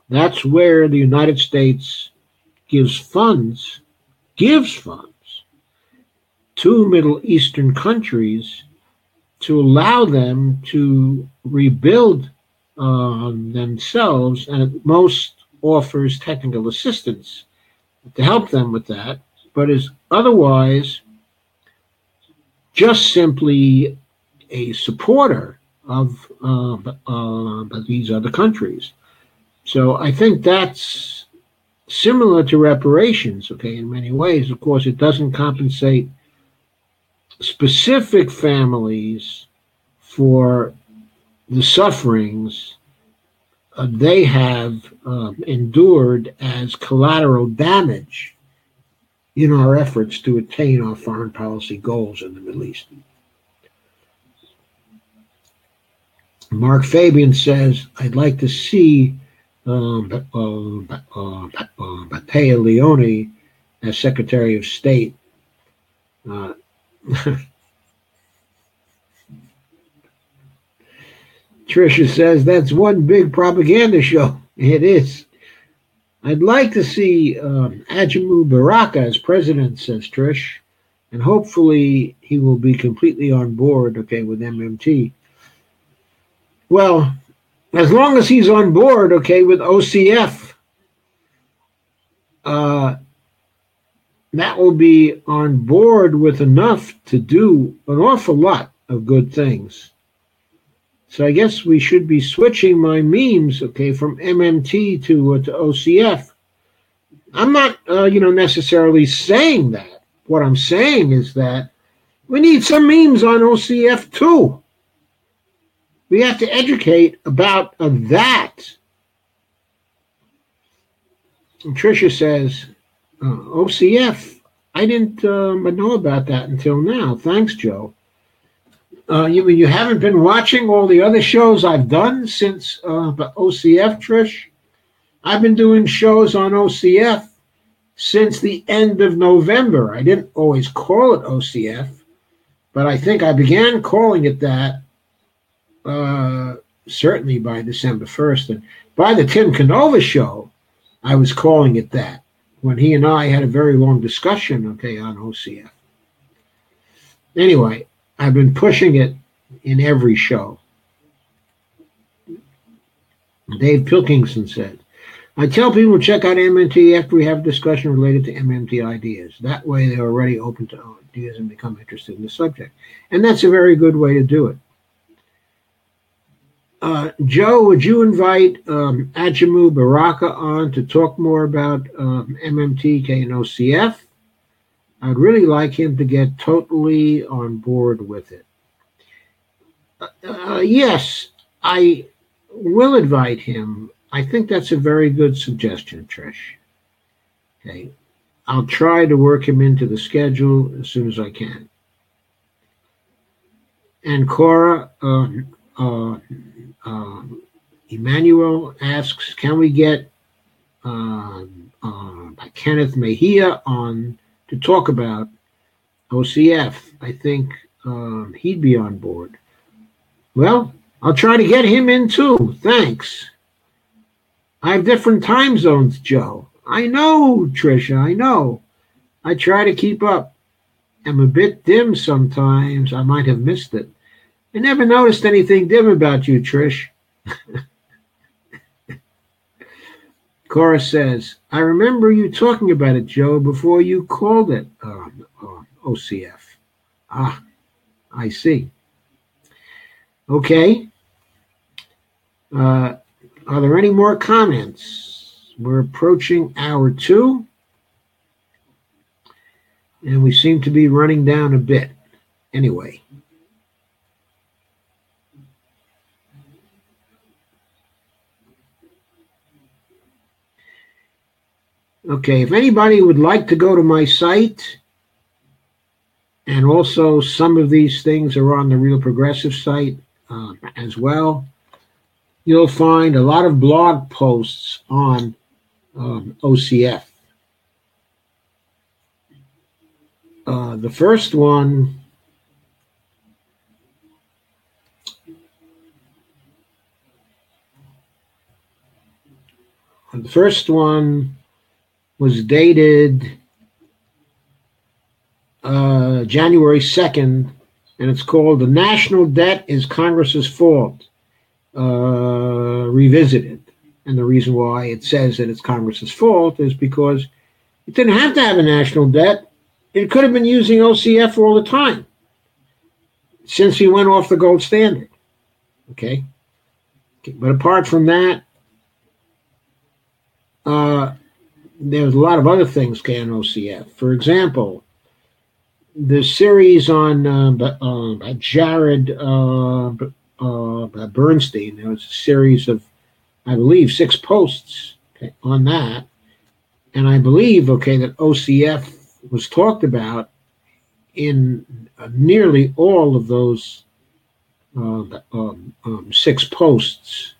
That's where the United States gives funds to Middle Eastern countries to allow them to rebuild themselves, and at most offers technical assistance to help them with that, but is otherwise just simply a supporter of these other countries. So I think that's similar to reparations, in many ways. Of course, it doesn't compensate specific families for the sufferings they have endured as collateral damage in our efforts to attain our foreign policy goals in the Middle East. Mark Fabian says, I'd like to see Matteo Leone as Secretary of State. Tricia says, that's one big propaganda show. It is. I'd like to see Ajamu Baraka as president, says Trish, and hopefully he will be completely on board, with MMT. Well, as long as he's on board, with OCF, that will be on board with enough to do an awful lot of good things. So I guess we should be switching my memes, from MMT to OCF. I'm not, necessarily saying that. What I'm saying is that we need some memes on OCF too. We have to educate about that. And Tricia says, OCF, I didn't know about that until now. Thanks, Joe. You haven't been watching all the other shows I've done since OCF, Trish? I've been doing shows on OCF since the end of November. I didn't always call it OCF, but I think I began calling it that certainly by December 1st. And by the Tim Canova show, I was calling it that when he and I had a very long discussion, on OCF. Anyway, I've been pushing it in every show. Dave Pilkington said, I tell people to check out MMT after we have a discussion related to MMT ideas. That way they're already open to ideas and become interested in the subject. And that's a very good way to do it. Joe, would you invite Ajamu Baraka on to talk more about MMT, and OCF? I'd really like him to get totally on board with it. Yes, I will invite him. I think that's a very good suggestion, Trish. I'll try to work him into the schedule as soon as I can. And Cora, Emmanuel asks, can we get Kenneth Mejia on to talk about OCF? I think he'd be on board. Well, I'll try to get him in too. Thanks. I have different time zones, Joe. I know, Tricia, I know. I try to keep up. I'm a bit dim sometimes. I might have missed it. I never noticed anything dim about you, Trish. Cora says, I remember you talking about it, Joe, before you called it OCF. Ah, I see. Okay. Are there any more comments? We're approaching hour 2, and we seem to be running down a bit. Anyway. Okay, if anybody would like to go to my site, and also some of these things are on the Real Progressive site as well, you'll find a lot of blog posts on OCF. The first one was dated January 2nd, and it's called "The National Debt is Congress's Fault, Revisited." And the reason why it says that it's Congress's fault is because it didn't have to have a national debt. It could have been using OCF all the time since we went off the gold standard. Okay? But apart from that, there's a lot of other things can OCF. For example, the series on Jared Bernstein, there was a series of, I believe, 6 posts on that. And I believe, that OCF was talked about in nearly all of those 6 posts,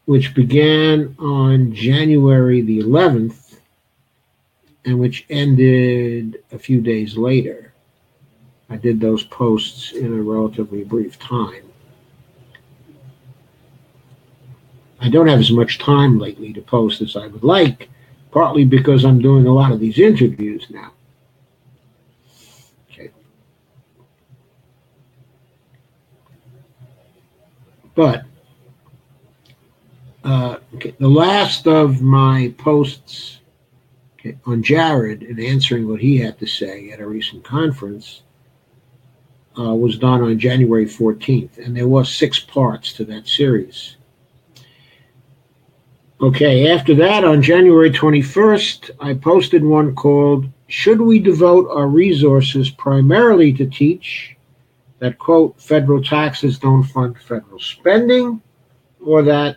which began on January the 11th and which ended a few days later. I did those posts in a relatively brief time. I don't have as much time lately to post as I would like, partly because I'm doing a lot of these interviews now. Okay. But the last of my posts on Jared and answering what he had to say at a recent conference was done on January 14th, and there was 6 parts to that series. Okay, after that, on January 21st, I posted one called, "Should we devote our resources primarily to teach that, quote, federal taxes don't fund federal spending, or that,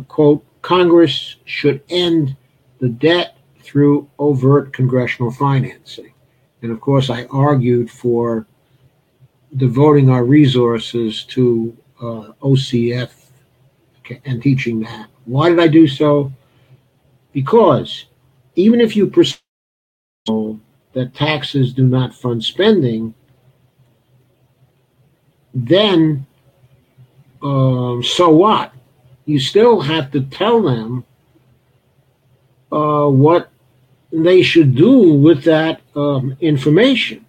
quote, Congress should end the debt through overt congressional financing?" And of course, I argued for devoting our resources to OCF and teaching that. Why did I do so? Because even if you perceive that taxes do not fund spending, then so what? You still have to tell them what they should do with that information.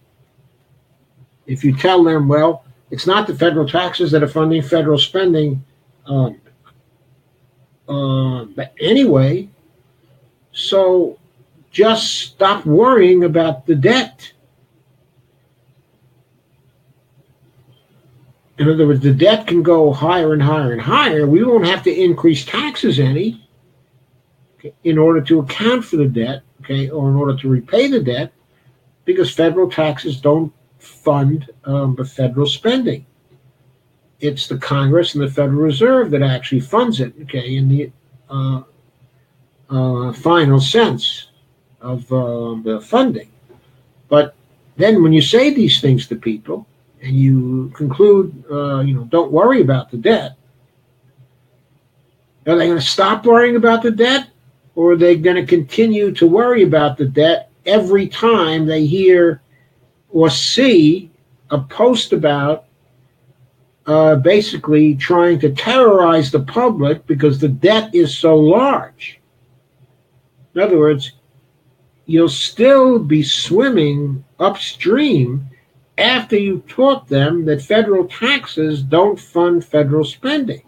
If you tell them, well, it's not the federal taxes that are funding federal spending, but anyway, so just stop worrying about the debt. In other words, the debt can go higher and higher and higher. We won't have to increase taxes any in order to account for the debt, or in order to repay the debt, because federal taxes don't fund the federal spending. It's the Congress and the Federal Reserve that actually funds it, in the final sense of the funding. But then when you say these things to people and you conclude, don't worry about the debt, are they going to stop worrying about the debt, or are they going to continue to worry about the debt every time they hear or see a post about basically trying to terrorize the public because the debt is so large? In other words, you'll still be swimming upstream after you taught them that federal taxes don't fund federal spending.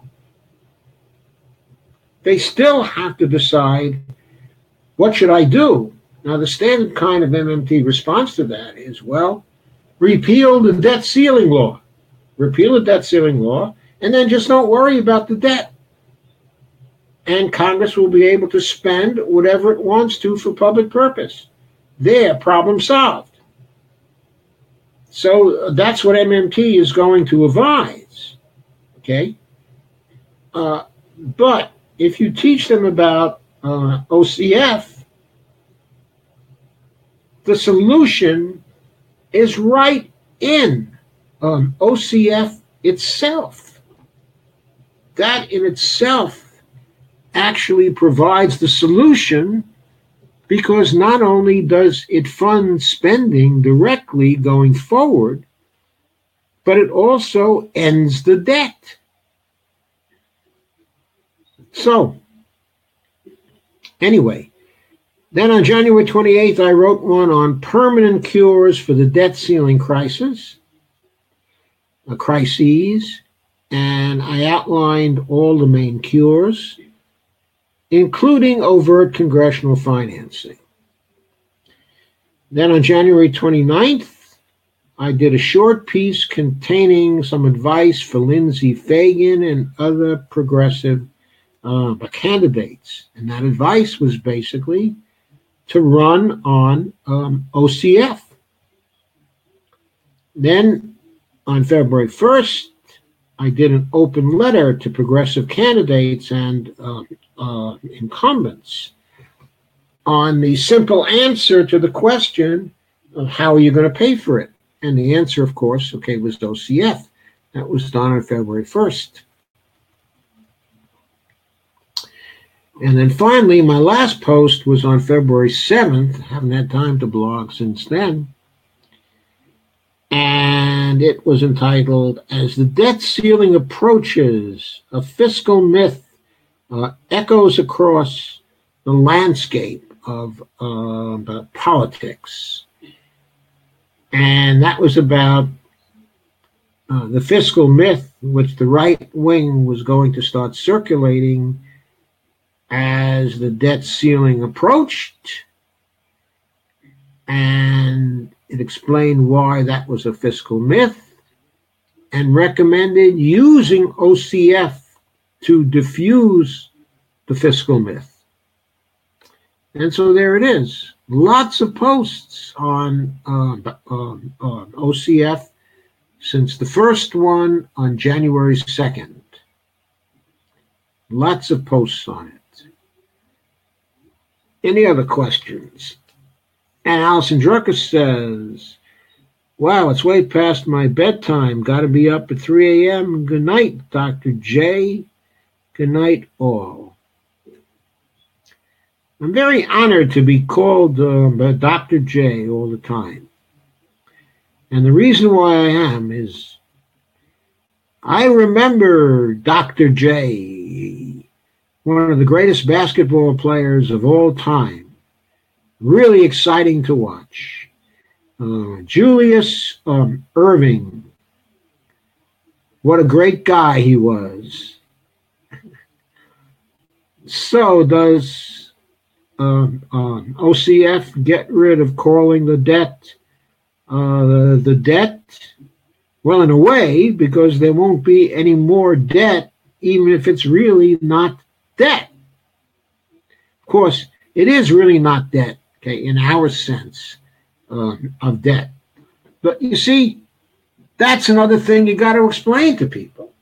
They still have to decide, what should I do? Now, the standard kind of MMT response to that is, well, repeal the debt ceiling law. Repeal the debt ceiling law, And then just don't worry about the debt. And Congress will be able to spend whatever it wants to for public purpose. There, problem solved. So that's what MMT is going to advise. Okay? But if you teach them about OCF, the solution is right in OCF itself. That in itself actually provides the solution, because not only does it fund spending directly going forward, but it also ends the debt. So, anyway, then on January 28th, I wrote one on permanent cures for the debt ceiling crises, and I outlined all the main cures, including overt congressional financing. Then on January 29th, I did a short piece containing some advice for Lindsey Fagan and other progressive candidates. And that advice was basically to run on OCF. Then on February 1st, I did an open letter to progressive candidates and incumbents on the simple answer to the question of how are you going to pay for it? And the answer, of course, was OCF. That was done on February 1st. And then finally, my last post was on February 7th. I haven't had time to blog since then. And it was entitled, As the Debt Ceiling Approaches, a Fiscal Myth Echoes Across the Landscape of Politics. And that was about the fiscal myth, which the right wing was going to start circulating as the debt ceiling approached. And it explained why that was a fiscal myth and recommended using OCF to diffuse the fiscal myth. And so there it is. Lots of posts on OCF since the first one on January 2nd. Lots of posts on it. Any other questions? And Allison Drucker says, wow, it's way past my bedtime. Got to be up at 3 a.m. Good night, Dr. J. Good night, all. I'm very honored to be called Dr. J all the time. And the reason why I am is I remember Dr. J, one of the greatest basketball players of all time. Really exciting to watch. Julius Irving. What a great guy he was. So does OCF get rid of calling the debt the debt? Well, in a way, because there won't be any more debt, even if it's really not debt. Of course, it is really not debt, in our sense of debt. But you see, that's another thing you got to explain to people.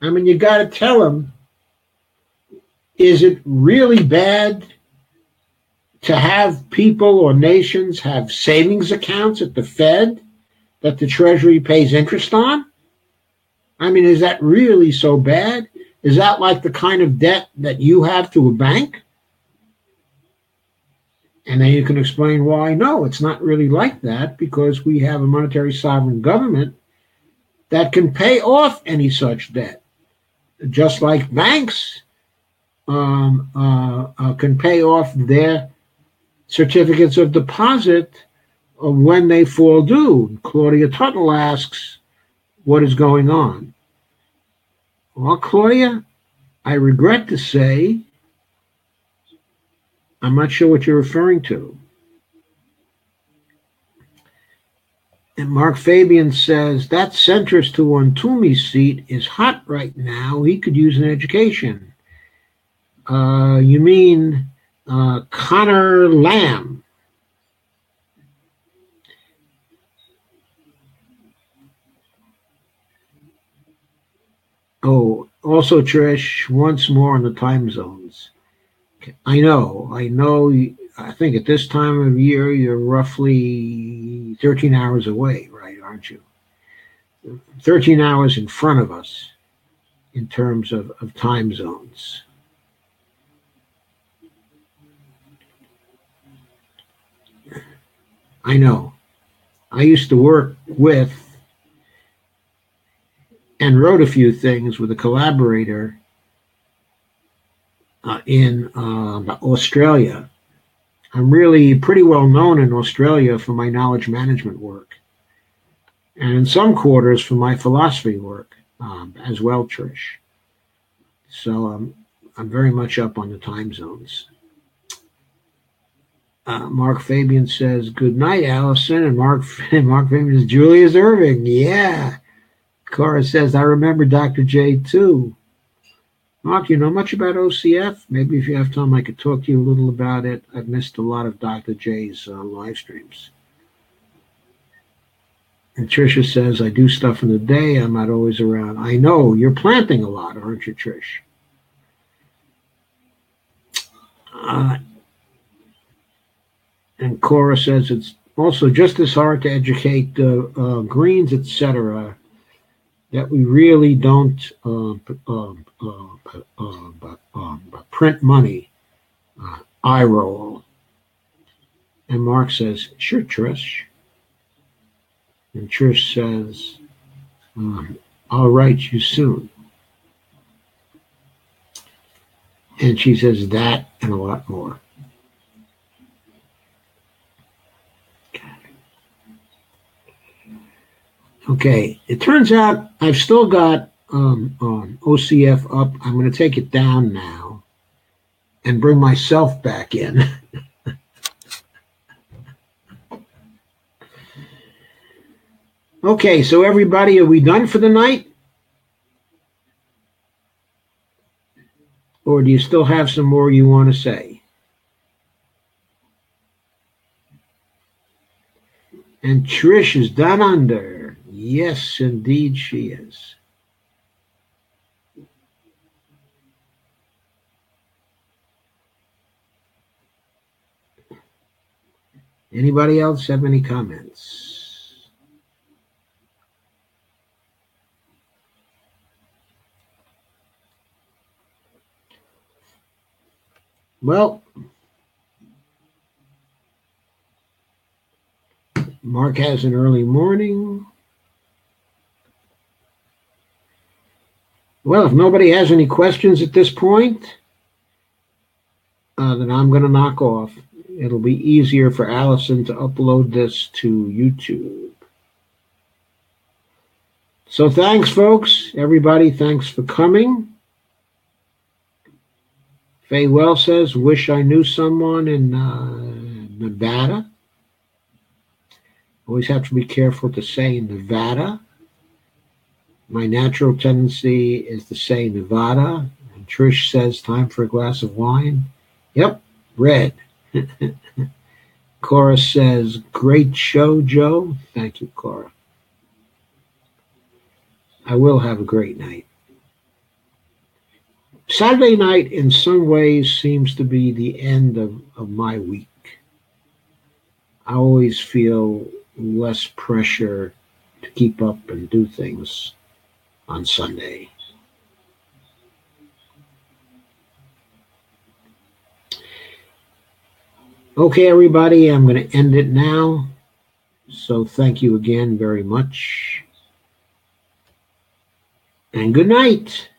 I mean, you got to tell them, is it really bad to have people or nations have savings accounts at the Fed that the Treasury pays interest on? I mean, is that really so bad? Is that like the kind of debt that you have to a bank? And then you can explain why, no, it's not really like that, because we have a monetary sovereign government that can pay off any such debt, just like banks can pay off their certificates of deposit when they fall due. Claudia Tuttle asks, what is going on? Well, Claudia, I regret to say, I'm not sure what you're referring to. And Mark Fabian says, that centrist who won Toomey's seat is hot right now. He could use an education. You mean Connor Lamb? Oh, also, Trish, once more on the time zones. I know. I think at this time of year, you're roughly 13 hours away, right, aren't you? 13 hours in front of us in terms of time zones. I know. I used to work with and wrote a few things with a collaborator in Australia. I'm really pretty well known in Australia for my knowledge management work, and in some quarters for my philosophy work as well, Trish. So I'm very much up on the time zones. Mark Fabian says, good night, Allison. And Mark Fabian says, Julius Irving. Yeah. Cora says, I remember Dr. J too. Mark, you know much about OCF? Maybe if you have time, I could talk to you a little about it. I've missed a lot of Dr. J's live streams. And Tricia says, I do stuff in the day. I'm not always around. I know. You're planting a lot, aren't you, Trish? And Cora says it's also just as hard to educate Greens, etc., that we really don't print money. Eye roll. And Mark says, sure, Trish. And Trish says, I'll write you soon. And she says that and a lot more. Okay, it turns out I've still got OCF up. I'm going to take it down now and bring myself back in. Okay, so everybody, are we done for the night? Or do you still have some more you want to say? And Trish is down under. Yes, indeed she is. Anybody else have any comments? Well, Mark has an early morning. Well, if nobody has any questions at this point, then I'm going to knock off. It'll be easier for Allison to upload this to YouTube. So thanks, folks. Everybody, thanks for coming. Faye Well says, wish I knew someone in Nevada. Always have to be careful to say Nevada. My natural tendency is to say Nevada. And Trish says, time for a glass of wine. Yep, red. Cora says, great show, Joe. Thank you, Cora. I will have a great night. Saturday night, in some ways, seems to be the end of my week. I always feel less pressure to keep up and do things on Sunday. Okay, everybody, I'm going to end it now. So thank you again very much. And good night.